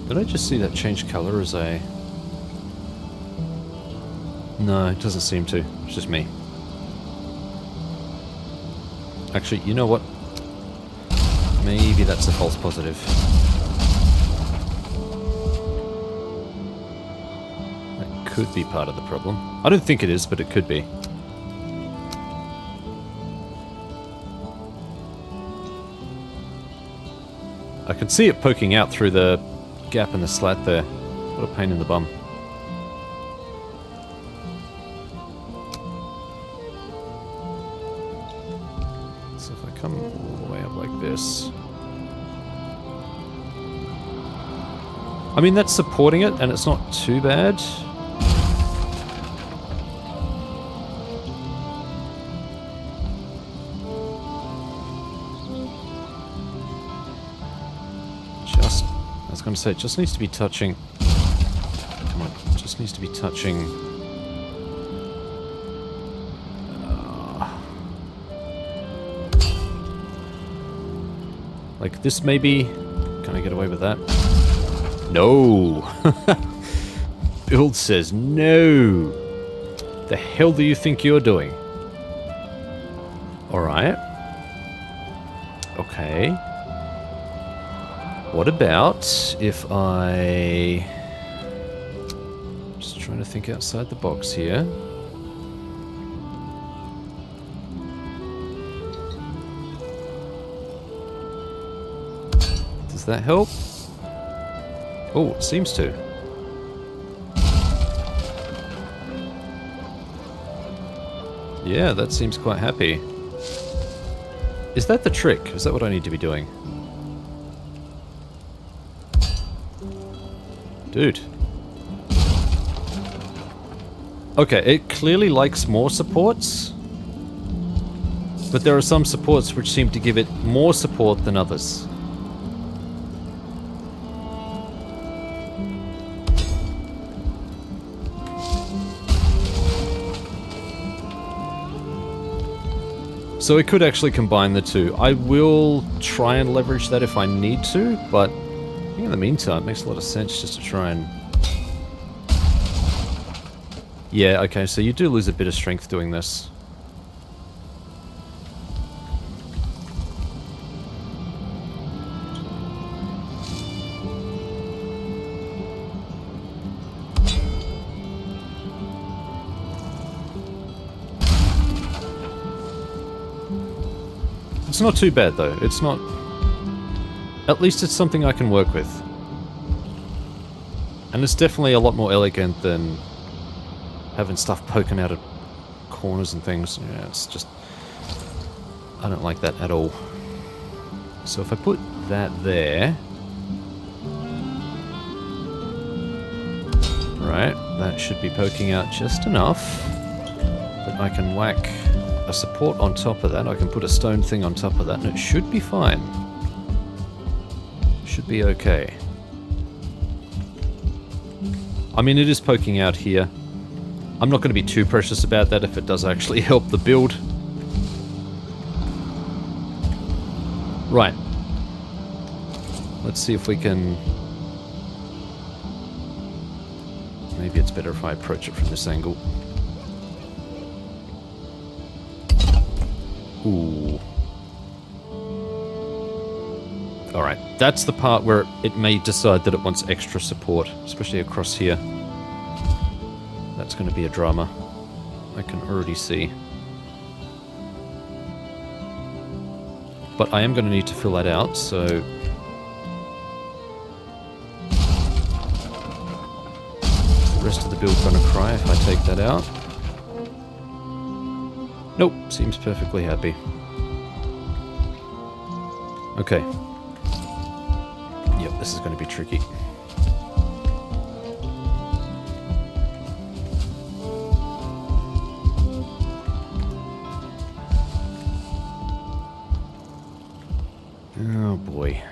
Did I just see that change colour as I... No, it doesn't seem to. It's just me. Actually, you know what? Maybe that's a false positive. That could be part of the problem. I don't think it is, but it could be. I can see it poking out through the gap in the slat there. What a pain in the bum. So if I come all the way up like this... I mean, that's supporting it, and it's not too bad. I was going to say, it just needs to be touching... Come on, it just needs to be touching... like this maybe? Can I get away with that? No! Build says no! The hell do you think you're doing? Alright. Okay. What about if I... Just trying to think outside the box here. Does that help? Oh, it seems to. Yeah, that seems quite happy. Is that the trick? Is that what I need to be doing? Dude. Okay, it clearly likes more supports. But there are some supports which seem to give it more support than others. So it could actually combine the two. I will try and leverage that if I need to, but in the meantime, it makes a lot of sense just to try and... Yeah, okay, so you do lose a bit of strength doing this. It's not too bad, though. It's not... At least it's something I can work with. And it's definitely a lot more elegant than having stuff poking out of corners and things. Yeah, it's just... I don't like that at all. So if I put that there... Right, that should be poking out just enough that I can whack a support on top of that. I can put a stone thing on top of that and it should be fine. Should be okay. I mean, it is poking out here. I'm not going to be too precious about that if it does actually help the build. Right. Let's see if we can... Maybe it's better if I approach it from this angle. Ooh. Alright, that's the part where it may decide that it wants extra support, especially across here. That's going to be a drama. I can already see. But I am going to need to fill that out, so... Is the rest of the build going to cry if I take that out? Nope, seems perfectly happy. Okay. Yep, this is going to be tricky. Oh boy.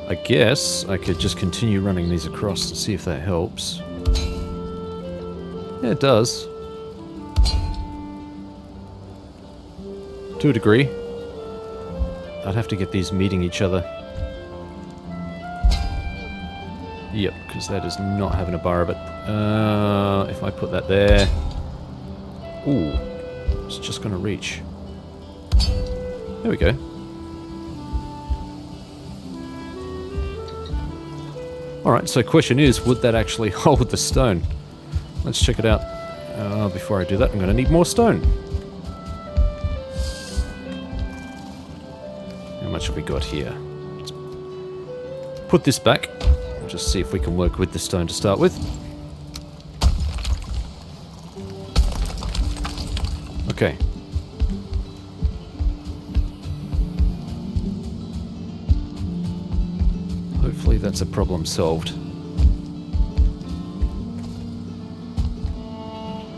I guess I could just continue running these across and see if that helps. Yeah, it does. To a degree. I'd have to get these meeting each other. Yep, because that is not having a bar of it. If I put that there... Ooh, it's just going to reach. There we go. Alright, so question is, would that actually hold the stone? Let's check it out. Before I do that, I'm going to need more stone. How much have we got here? Let's put this back. Just see if we can work with the stone to start with. Okay. Hopefully that's a problem solved.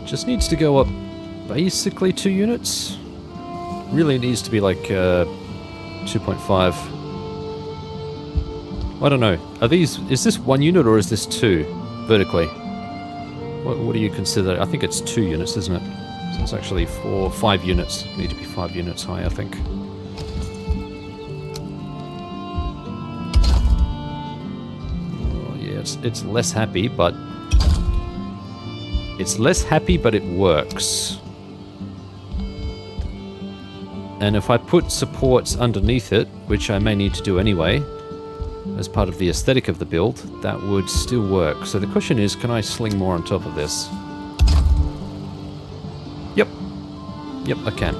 Just needs to go up basically 2 units. Really needs to be like 2.5. I don't know. Are these... Is this 1 unit or is this 2 vertically? What do you consider? I think it's 2 units, isn't it? So it's actually 5 units. Need to be 5 units high, I think. Oh, yeah, it's less happy, but... It's less happy, but it works. And if I put supports underneath it, which I may need to do anyway, as part of the aesthetic of the build, that would still work. So the question is, can I sling more on top of this? Yep. Yep, I can.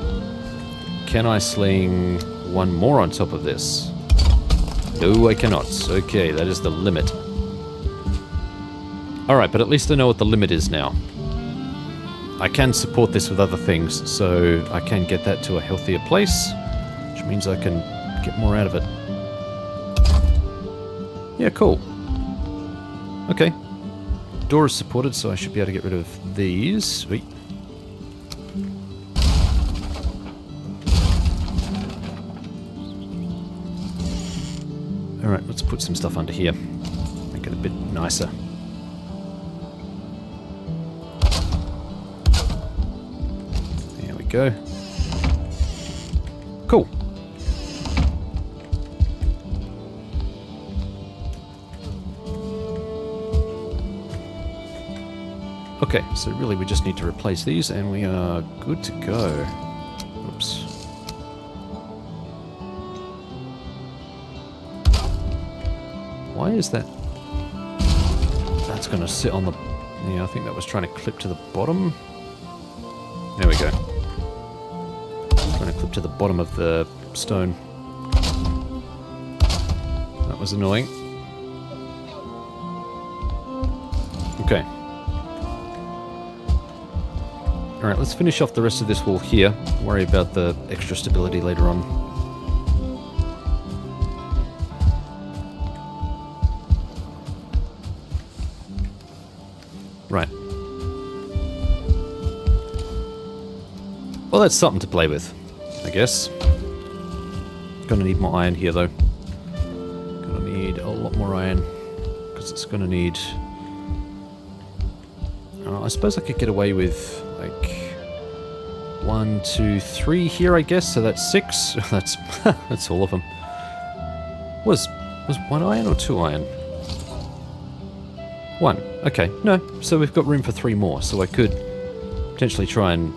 Can I sling 1 more on top of this? No, I cannot. Okay, that is the limit. Alright, but at least I know what the limit is now. I can support this with other things, so I can get that to a healthier place, which means I can get more out of it. Yeah, cool. Okay. Door is supported, so I should be able to get rid of these. Sweet. Alright, let's put some stuff under here. Make it a bit nicer. There we go. Cool. Okay, so really we just need to replace these and we are good to go. Oops. Why is that? That's going to sit on the... Yeah, I think that was trying to clip to the bottom. There we go. Trying to clip to the bottom of the stone. That was annoying. Okay. Alright, let's finish off the rest of this wall here. Worry about the extra stability later on. Right. Well, that's something to play with, I guess. Gonna need more iron here, though. Gonna need a lot more iron, because it's gonna need... I suppose I could get away with... like 1, 2, 3 here, I guess. So that's 6. That's that's all of them. Was 1 iron or 2 iron? 1. Okay. No. So we've got room for 3 more. So I could potentially try and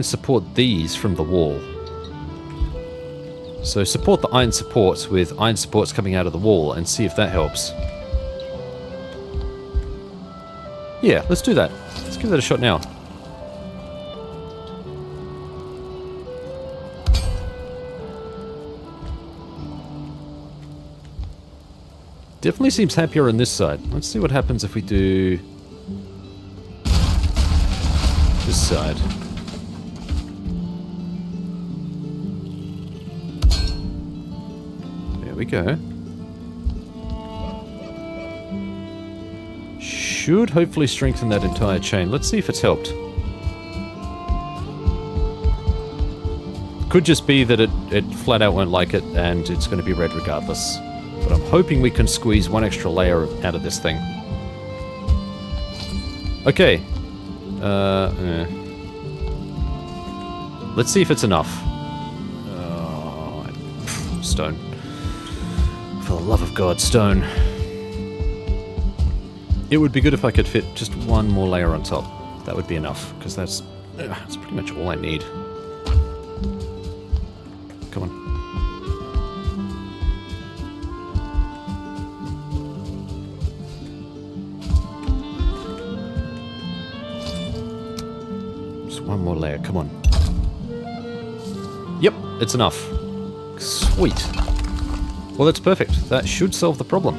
support these from the wall. So support the iron supports with iron supports coming out of the wall and see if that helps. Yeah, let's do that. Let's give that a shot now. Definitely seems happier on this side. Let's see what happens if we do this side. There we go. Should hopefully strengthen that entire chain. Let's see if it's helped. Could just be that it flat out won't like it and it's going to be red regardless. But I'm hoping we can squeeze one extra layer out of this thing. Okay. Let's see if it's enough. Stone. For the love of God, stone. It would be good if I could fit just one more layer on top. That would be enough, because that's pretty much all I need. Come on. Just one more layer, come on. Yep, it's enough. Sweet. Well, that's perfect. That should solve the problem.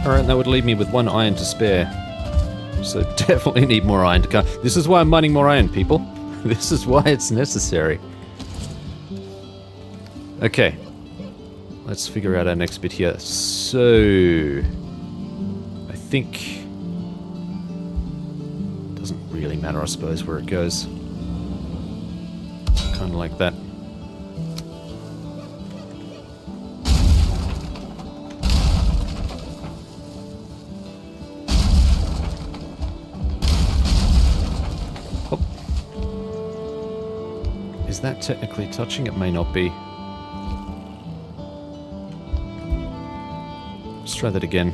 Alright, that would leave me with 1 iron to spare. So definitely need more iron to come. This is why I'm mining more iron, people. This is why it's necessary. Okay. Let's figure out our next bit here. So... I think... Doesn't really matter, I suppose, where it goes. Kind of like that. Oh. Is that technically touching? It may not be. Let's try that again.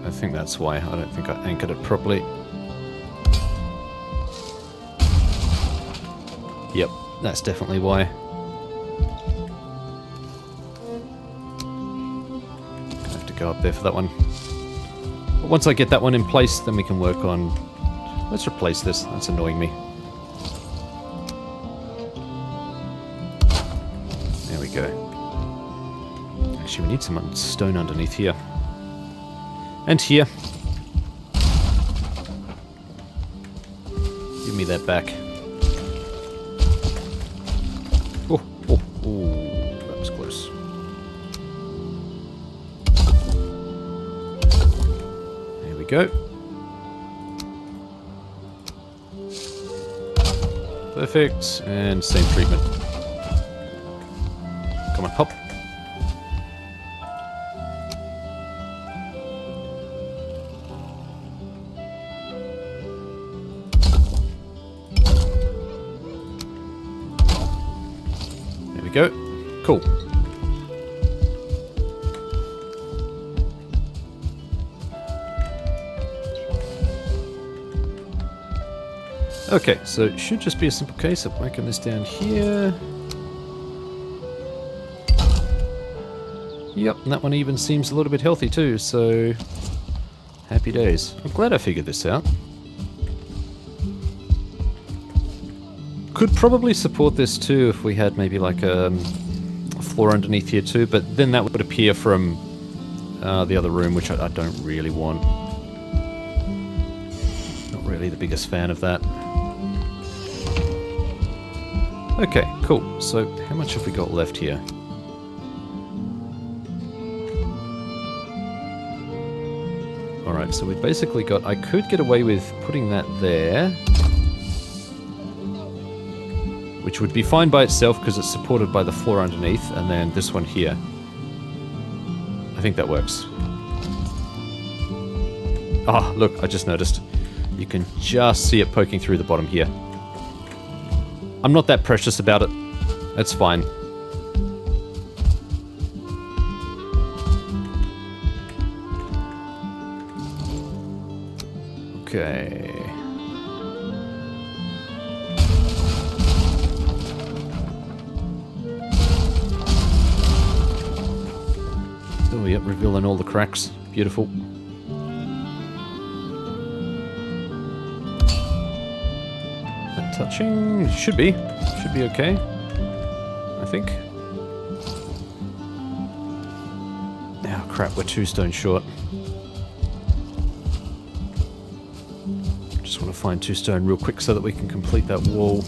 I think that's why. I don't think I anchored it properly. Yep, that's definitely why. Gonna have to go up there for that one. But once I get that one in place, then we can work on... Let's replace this. That's annoying me. There we go. Actually, we need some stone underneath here. And here. Give me that back. Oh, that was close. There we go. Perfect, and same treatment. Come on, hop. Go. Cool. Okay, so it should just be a simple case of whacking this down here. Yep, and that one even seems a little bit healthy too, so happy days. I'm glad I figured this out. Could probably support this too if we had maybe like a floor underneath here too, but then that would appear from the other room, which I don't really want. Not really the biggest fan of that. Okay, cool. So how much have we got left here? Alright, so we've basically got... I could get away with putting that there, which would be fine by itself because it's supported by the floor underneath, and then this one here. I think that works. Ah, look, I just noticed. You can just see it poking through the bottom here. I'm not that precious about it. That's fine. Okay. Oh, yep, revealing all the cracks. Beautiful. That touching? Should be. Should be okay. I think. Oh, crap, we're 2 stone short. Just want to find 2 stone real quick so that we can complete that wall.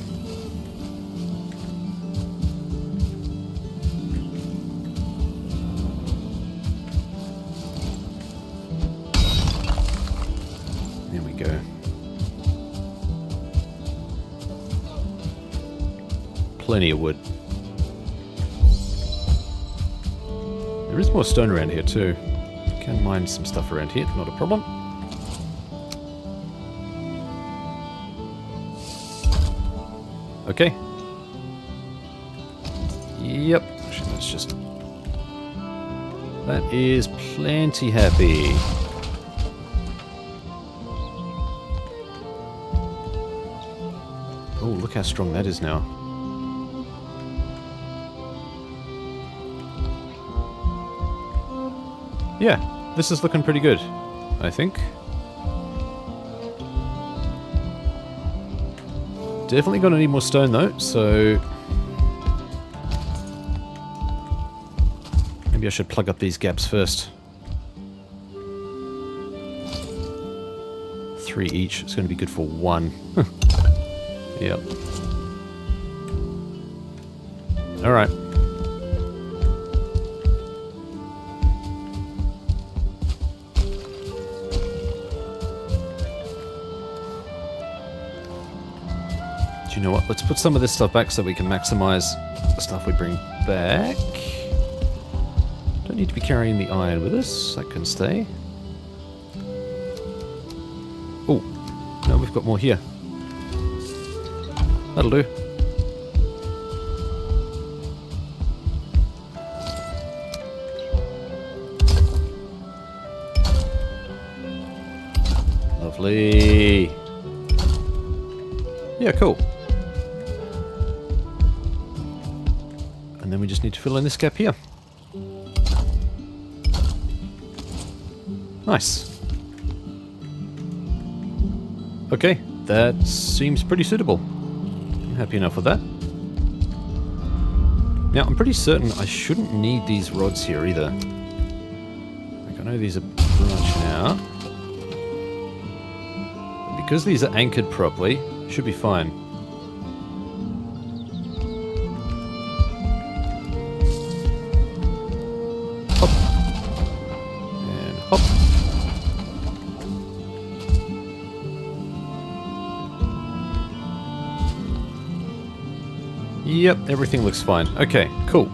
plenty of wood. There is more stone around here too. Can mine some stuff around here, not a problem. Okay. Yep. Actually, that's just... That is plenty happy. Oh, look how strong that is now. Yeah, this is looking pretty good, I think. Definitely gonna need more stone though, so... Maybe I should plug up these gaps first. 3 each, it's gonna be good for 1. Yep. Alright. Do you know what? Let's put some of this stuff back so we can maximize the stuff we bring back. Don't need to be carrying the iron with us. That can stay. Oh, no, we've got more here. That'll do. Lovely. Yeah, cool. And then we just need to fill in this gap here. Nice. Okay, that seems pretty suitable. I'm happy enough with that. Now, I'm pretty certain I shouldn't need these rods here either. Like, I know these are branching out. But because these are anchored properly, should be fine. Hop. And hop. Yep, everything looks fine. Okay, cool.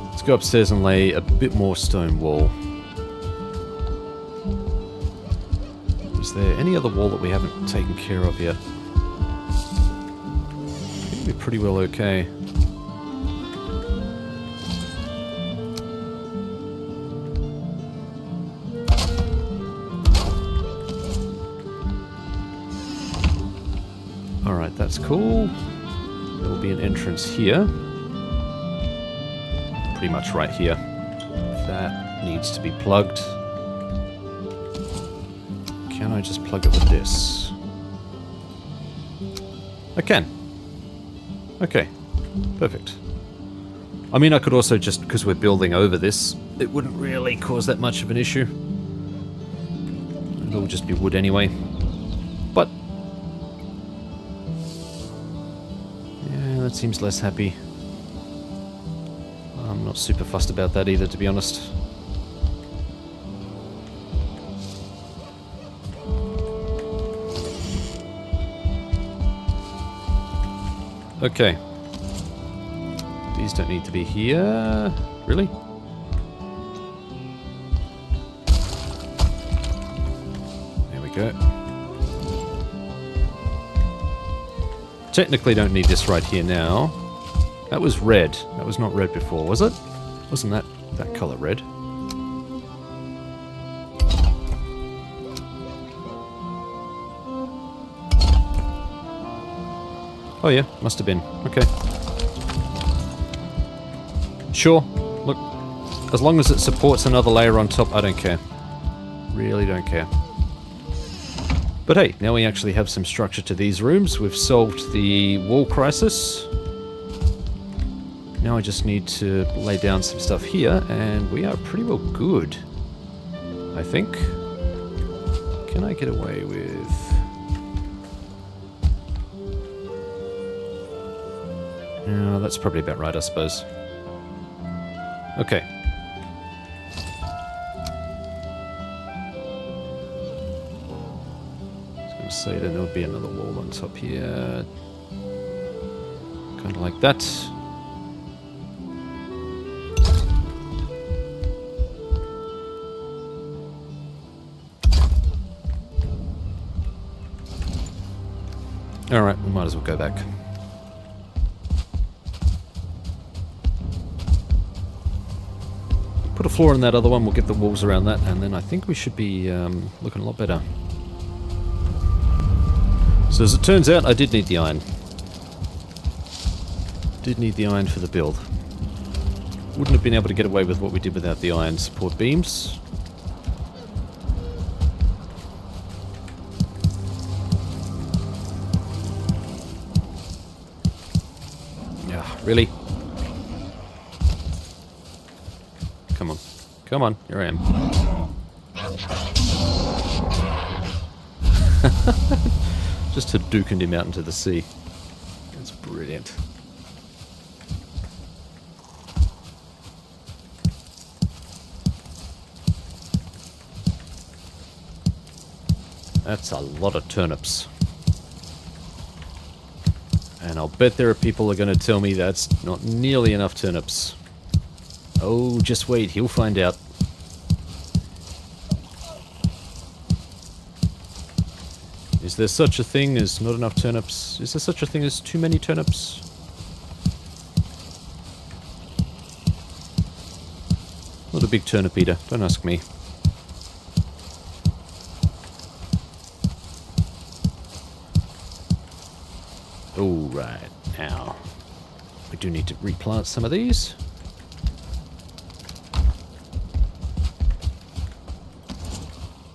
Let's go upstairs and lay a bit more stone wall. Is there any other wall that we haven't taken care of yet? I think we're pretty well okay. Alright, that's cool. There will be an entrance here. Pretty much right here. That needs to be plugged. Can I just plug it with this? I can. Okay, perfect. I mean, I could also just, because we're building over this, it wouldn't really cause that much of an issue. It'll just be wood anyway. But yeah, that seems less happy. I'm not super fussed about that either, to be honest. Okay. These don't need to be here. Really? There we go. Technically don't need this right here now. That was red. That was not red before, was it? Wasn't that color red? Oh yeah, must have been. Okay. Sure. Look, as long as it supports another layer on top, I don't care. Really don't care. But hey, now we actually have some structure to these rooms. We've solved the wall crisis. Now I just need to lay down some stuff here, and we are pretty well good, I think. Can I get away with... No, that's probably about right, I suppose. Okay. Just gonna say then there would be another wall on top here. Kind of like that. Alright, we might as well go back. Put a floor in that other one, we'll get the walls around that, and then I think we should be looking a lot better. So as it turns out, I did need the iron. Did need the iron for the build. Wouldn't have been able to get away with what we did without the iron support beams. Yeah, really? Come on. Come on, here I am. Just Hadoukened him out into the sea. That's brilliant. That's a lot of turnips. And I'll bet there are people who are going to tell me that's not nearly enough turnips. Oh, just wait, he'll find out. Is there such a thing as not enough turnips? Is there such a thing as too many turnips? Not a big turnip eater, don't ask me. Oh, right, now. We do need to replant some of these.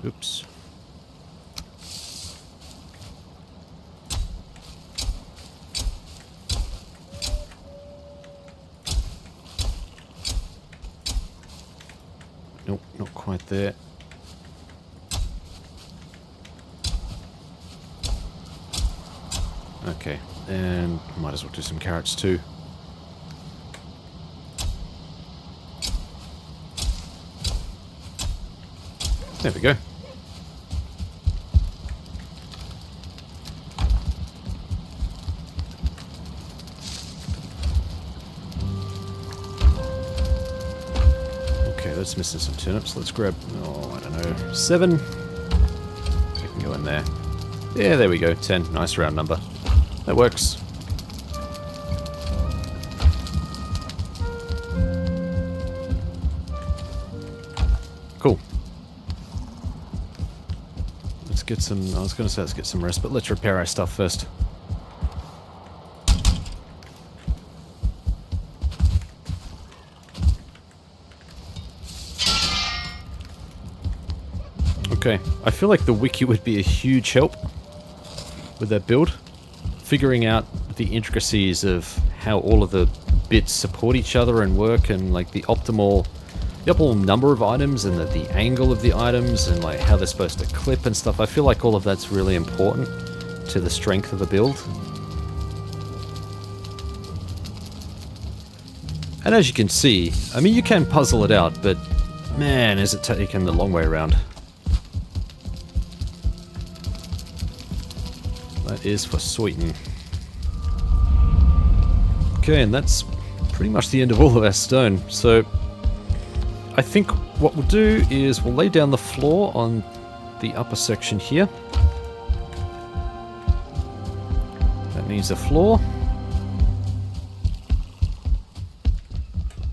Oops. Nope, not quite there. Okay, and might as well do some carrots too. There we go. Okay, that's missing some turnips. Let's grab, oh, I don't know, 7. We can go in there. Yeah, there we go, 10. Nice round number. That works. Cool. Let's get some, I was going to say let's get some rest, but let's repair our stuff first. Okay, I feel like the wiki would be a huge help with that build. Figuring out the intricacies of how all of the bits support each other and work, and like the optimal number of items and the angle of the items and like how they're supposed to clip and stuff. I feel like all of that's really important to the strength of the build. And as you can see, I mean, you can puzzle it out, but man, is it taken the long way around. That is for certain. Okay, and that's pretty much the end of all of our stone. So I think what we'll do is we'll lay down the floor on the upper section here. That needs a floor.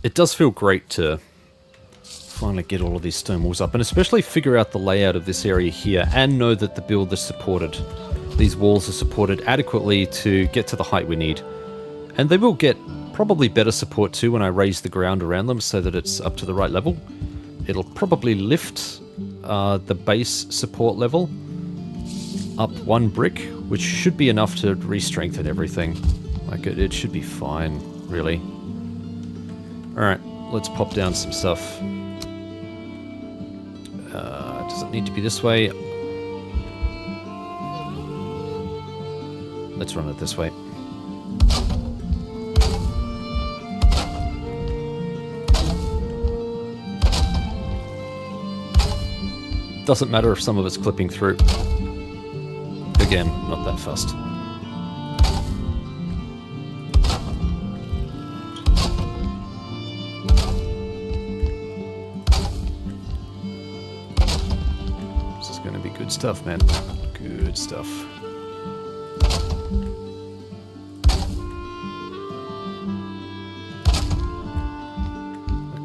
It does feel great to finally get all of these stone walls up, and especially figure out the layout of this area here and know that the build is supported. These walls are supported adequately to get to the height we need. And they will get probably better support too when I raise the ground around them so that it's up to the right level. It'll probably lift the base support level up 1 brick, which should be enough to re-strengthen everything. Like it should be fine, really. Alright, let's pop down some stuff. Does it need to be this way? Let's run it this way. Doesn't matter if some of it's clipping through. They're again, not that fussed. This is going to be good stuff, man. Good stuff.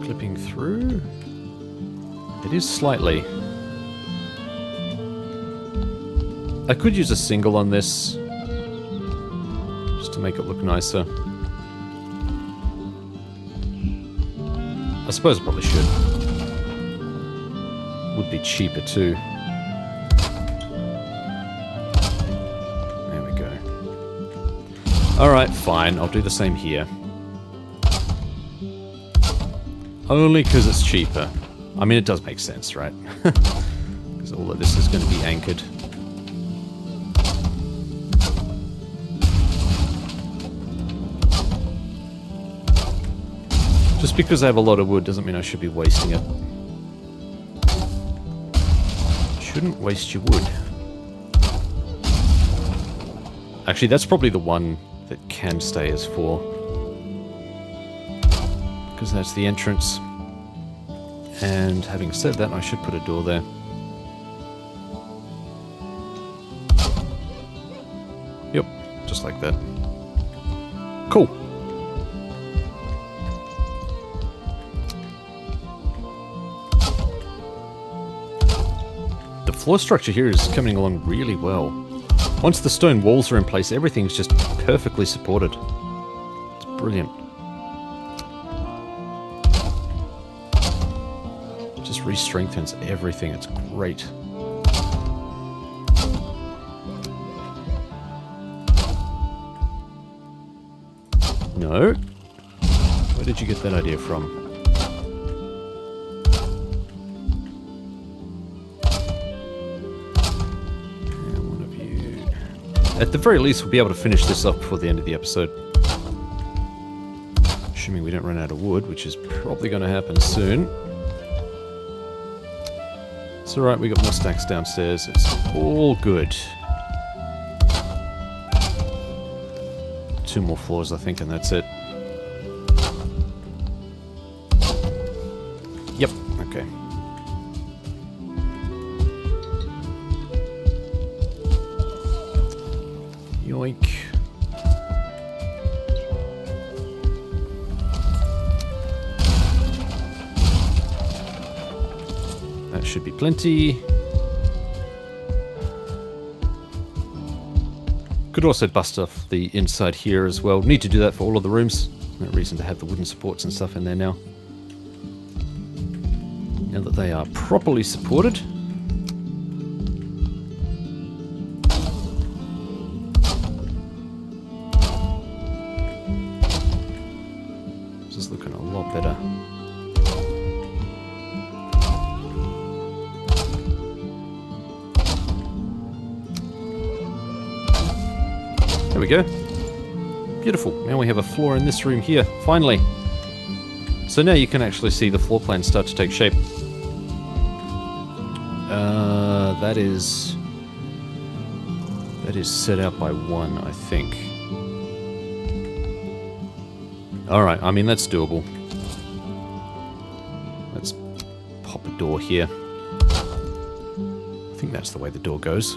Clipping through. It is slightly. I could use a single on this, just to make it look nicer. I suppose I probably should. Would be cheaper too. There we go. Alright, fine, I'll do the same here. Only because it's cheaper. I mean, it does make sense, right? Because all of this is going to be anchored. Just because I have a lot of wood doesn't mean I should be wasting it. Shouldn't waste your wood. Actually, that's probably the one that can stay as 4. Because that's the entrance. And having said that, I should put a door there. Yep, just like that. Cool. The floor structure here is coming along really well. Once the stone walls are in place, everything's just perfectly supported. It's brilliant. Just re-strengthens everything. It's great. No? Where did you get that idea from? At the very least, we'll be able to finish this off before the end of the episode. Assuming we don't run out of wood, which is probably going to happen soon. It's alright, we got more stacks downstairs. It's all good. 2 more floors, I think, and that's it. Yep, okay. Yoink. That should be plenty. Could also bust off the inside here as well. Need to do that for all of the rooms. No reason to have the wooden supports and stuff in there now. Now that they are properly supported. This is looking a lot better. There we go. Beautiful. Now we have a floor in this room here, finally. So now you can actually see the floor plan start to take shape. That is set out by 1, I think. Alright, I mean, that's doable. Let's pop a door here. I think that's the way the door goes.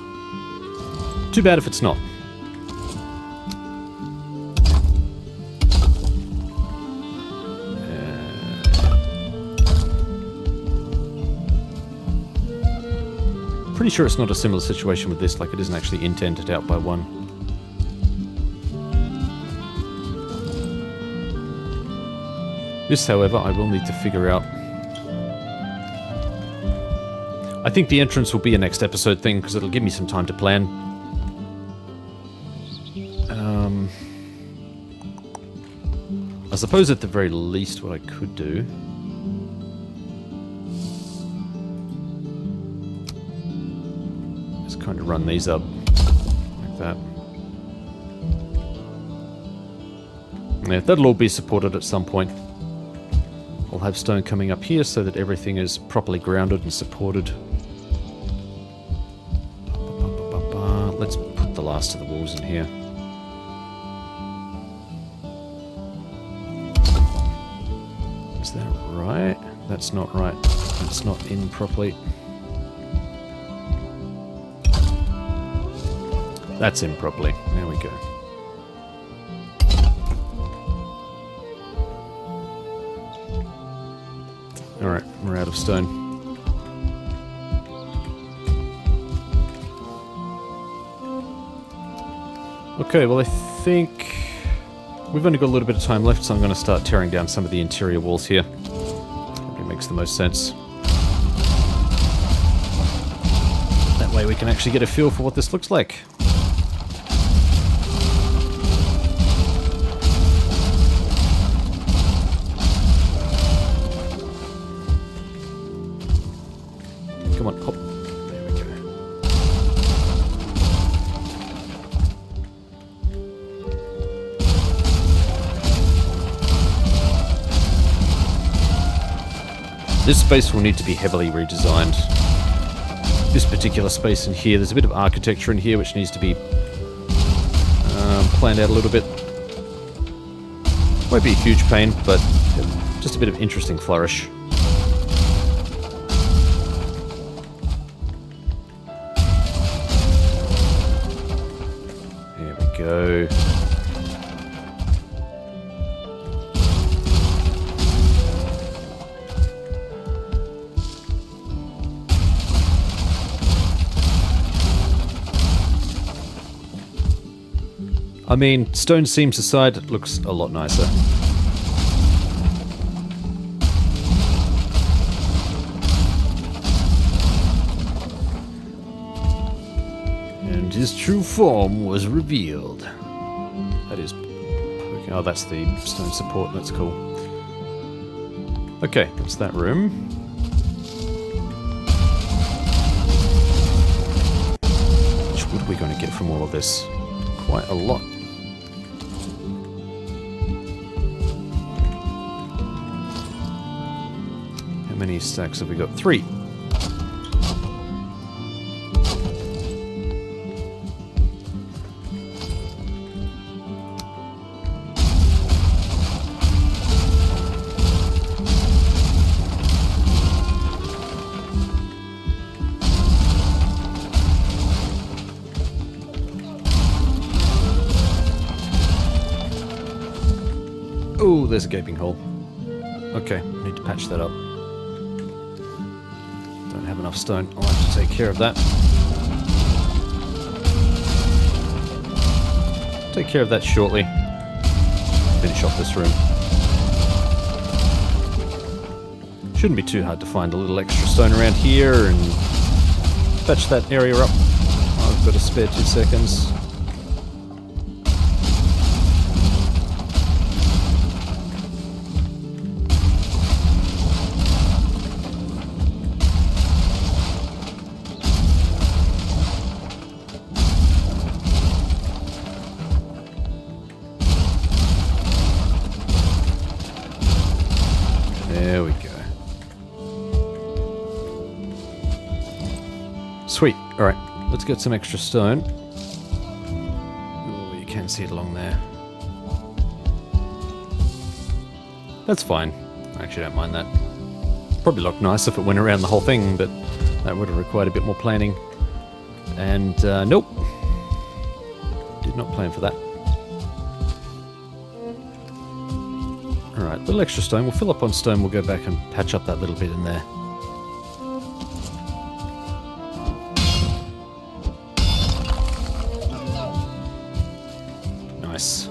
Too bad if it's not. Pretty sure it's not a similar situation with this, like it isn't actually indented out by 1. This, however, I will need to figure out. I think the entrance will be a next episode thing, because it'll give me some time to plan. I suppose at the very least what I could do is kind of run these up like that. Yeah, that'll all be supported at some point. I'll have stone coming up here so that everything is properly grounded and supported. Let's put last of the walls in here. Is that right? That's not right. That's not in properly. That's in properly. There we go. Alright, we're out of stone. Okay, well I think we've only got a little bit of time left, so I'm going to start tearing down some of the interior walls here. Probably makes the most sense. That way we can actually get a feel for what this looks like. Come on, hop. There we go. This space will need to be heavily redesigned. This particular space in here, there's a bit of architecture in here which needs to be planned out a little bit. Won't be a huge pain, but just a bit of interesting flourish. Go. I mean, stone seams aside, it looks a lot nicer. And his true form was revealed. That is... Oh, that's the stone support. That's cool. Okay, that's that room. How much wood are we going to get from all of this? Quite a lot. How many stacks have we got? 3. Oh, there's a gaping hole. Okay, need to patch that up. Don't have enough stone. I'll have to take care of that. Take care of that shortly. Finish off this room. Shouldn't be too hard to find a little extra stone around here and patch that area up. I've got a spare 2 seconds. There we go. Sweet. Alright, let's get some extra stone. Oh, you can see it along there. That's fine. I actually don't mind that. Probably looked nice if it went around the whole thing, but that would have required a bit more planning. And, nope. Did not plan for that. Alright, a little extra stone. We'll fill up on stone. We'll go back and patch up that little bit in there. Nice.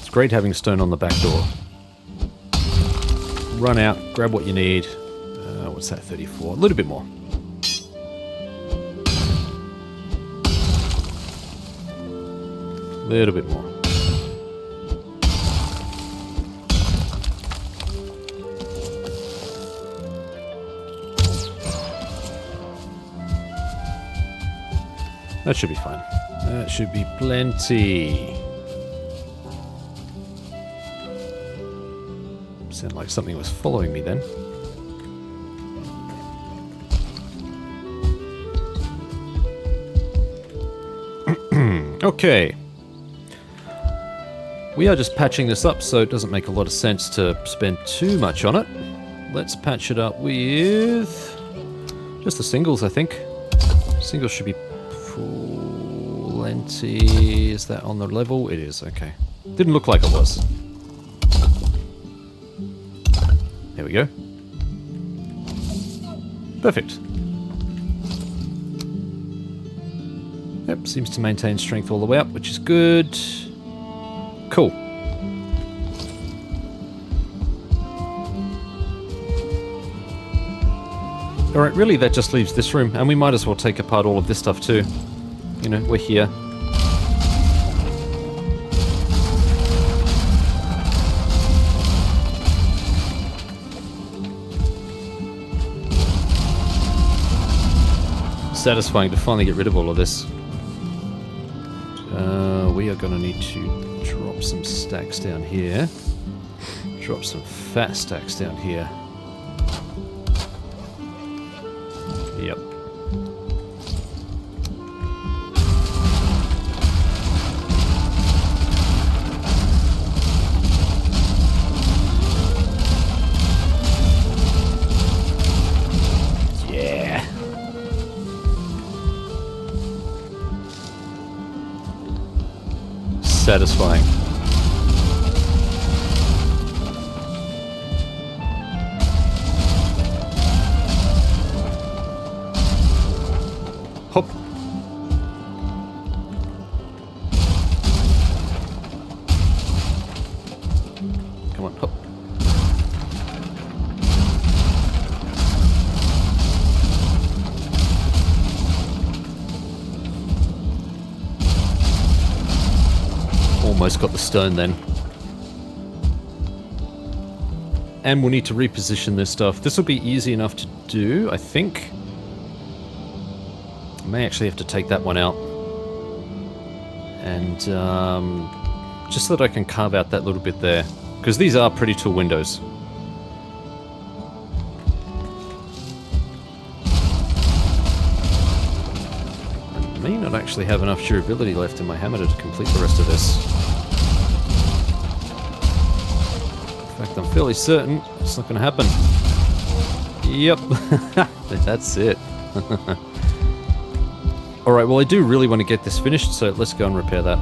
It's great having stone on the back door. Run out, grab what you need. What's that, 34? A little bit more. Little bit more. That should be fine. That should be plenty. Sounded like something was following me then. Okay. We are just patching this up, so it doesn't make a lot of sense to spend too much on it. Let's patch it up with just the singles, I think. Singles should be plenty. Is that on the level? It is, okay. Didn't look like it was. There we go. Perfect. Yep, seems to maintain strength all the way up, which is good. Cool. Alright, really that just leaves this room, and we might as well take apart all of this stuff too. You know, we're here. Satisfying to finally get rid of all of this. We are going to need to drop some stacks down here. Drop some fat stacks down here. Yep. Yeah. Satisfying. Hop. Come on, hop. Almost got the stone then. And we'll need to reposition this stuff. This will be easy enough to do, I think. I may actually have to take that one out. And just so that I can carve out that little bit there. Because these are pretty tall windows. I may not actually have enough durability left in my hammer to complete the rest of this. In fact, I'm fairly certain it's not going to happen. Yep. That's it. Alright, well I do really want to get this finished, so let's go and repair that.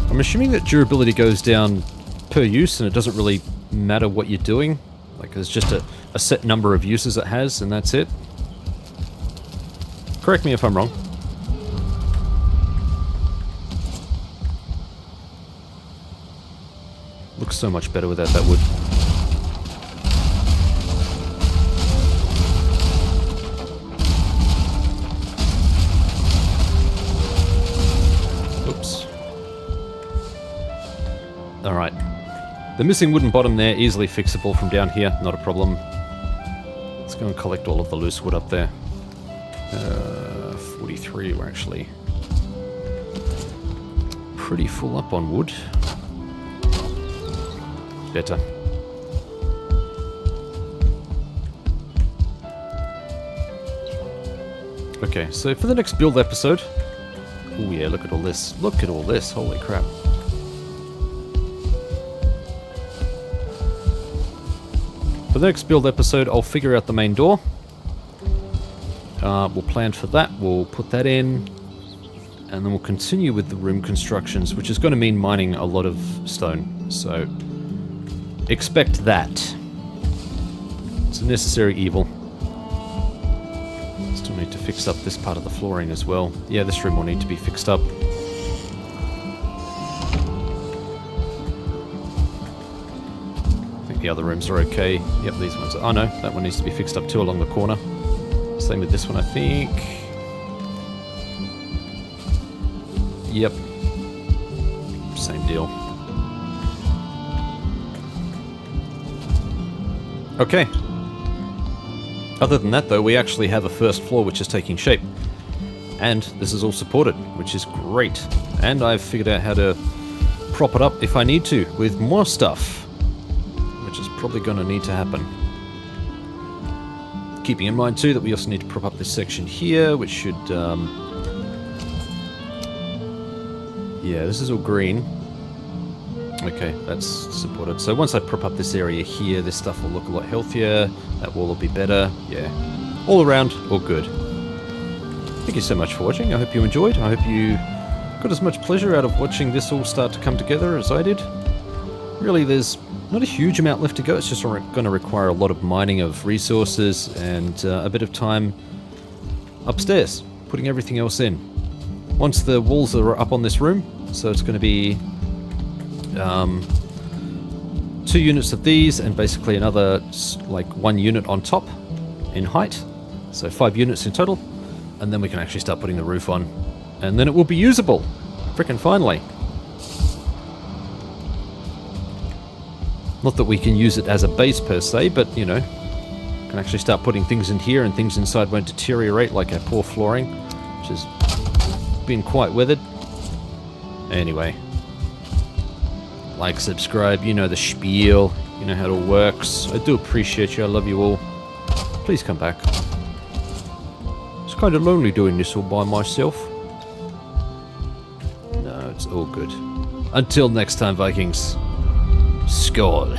I'm assuming that durability goes down per use, and it doesn't really matter what you're doing. Like, there's just a set number of uses it has, and that's it. Correct me if I'm wrong. Looks so much better without that wood. Oops. Alright. The missing wooden bottom there, easily fixable from down here, not a problem. Let's go and collect all of the loose wood up there. 43, we're actually pretty full up on wood. Better. Okay, so for the next build episode... Oh yeah, look at all this. Look at all this, holy crap. For the next build episode, I'll figure out the main door. We'll plan for that, we'll put that in, and then we'll continue with the room constructions, which is going to mean mining a lot of stone, so expect that. It's a necessary evil. Still need to fix up this part of the flooring as well. Yeah, this room will need to be fixed up. I think the other rooms are okay. Yep, these ones are... Oh no, that one needs to be fixed up too along the corner. Same with this one, I think. Yep. Same deal. Okay. Other than that, though, we actually have a first floor which is taking shape. And this is all supported, which is great. And I've figured out how to prop it up if I need to, with more stuff. Which is probably going to need to happen. Keeping in mind, too, that we also need to prop up this section here, which should Yeah, this is all green. Okay, that's supported. So once I prop up this area here, this stuff will look a lot healthier. That wall will be better. Yeah. All around, all good. Thank you so much for watching. I hope you enjoyed. I hope you got as much pleasure out of watching this all start to come together as I did. Really, there's not a huge amount left to go. It's just going to require a lot of mining of resources and a bit of time upstairs, putting everything else in. Once the walls are up on this room, so it's going to be 2 units of these and basically another like 1 unit on top in height, so 5 units in total, and then we can actually start putting the roof on, and then it will be usable. Frickin' finally. Not that we can use it as a base per se, but you know, can actually start putting things in here and things inside won't deteriorate like our poor flooring, which has been quite weathered. Anyway, like, subscribe, you know the spiel, you know how it all works. I do appreciate you, I love you all. Please come back. It's kind of lonely doing this all by myself. No, it's all good. Until next time, Vikings. Skål.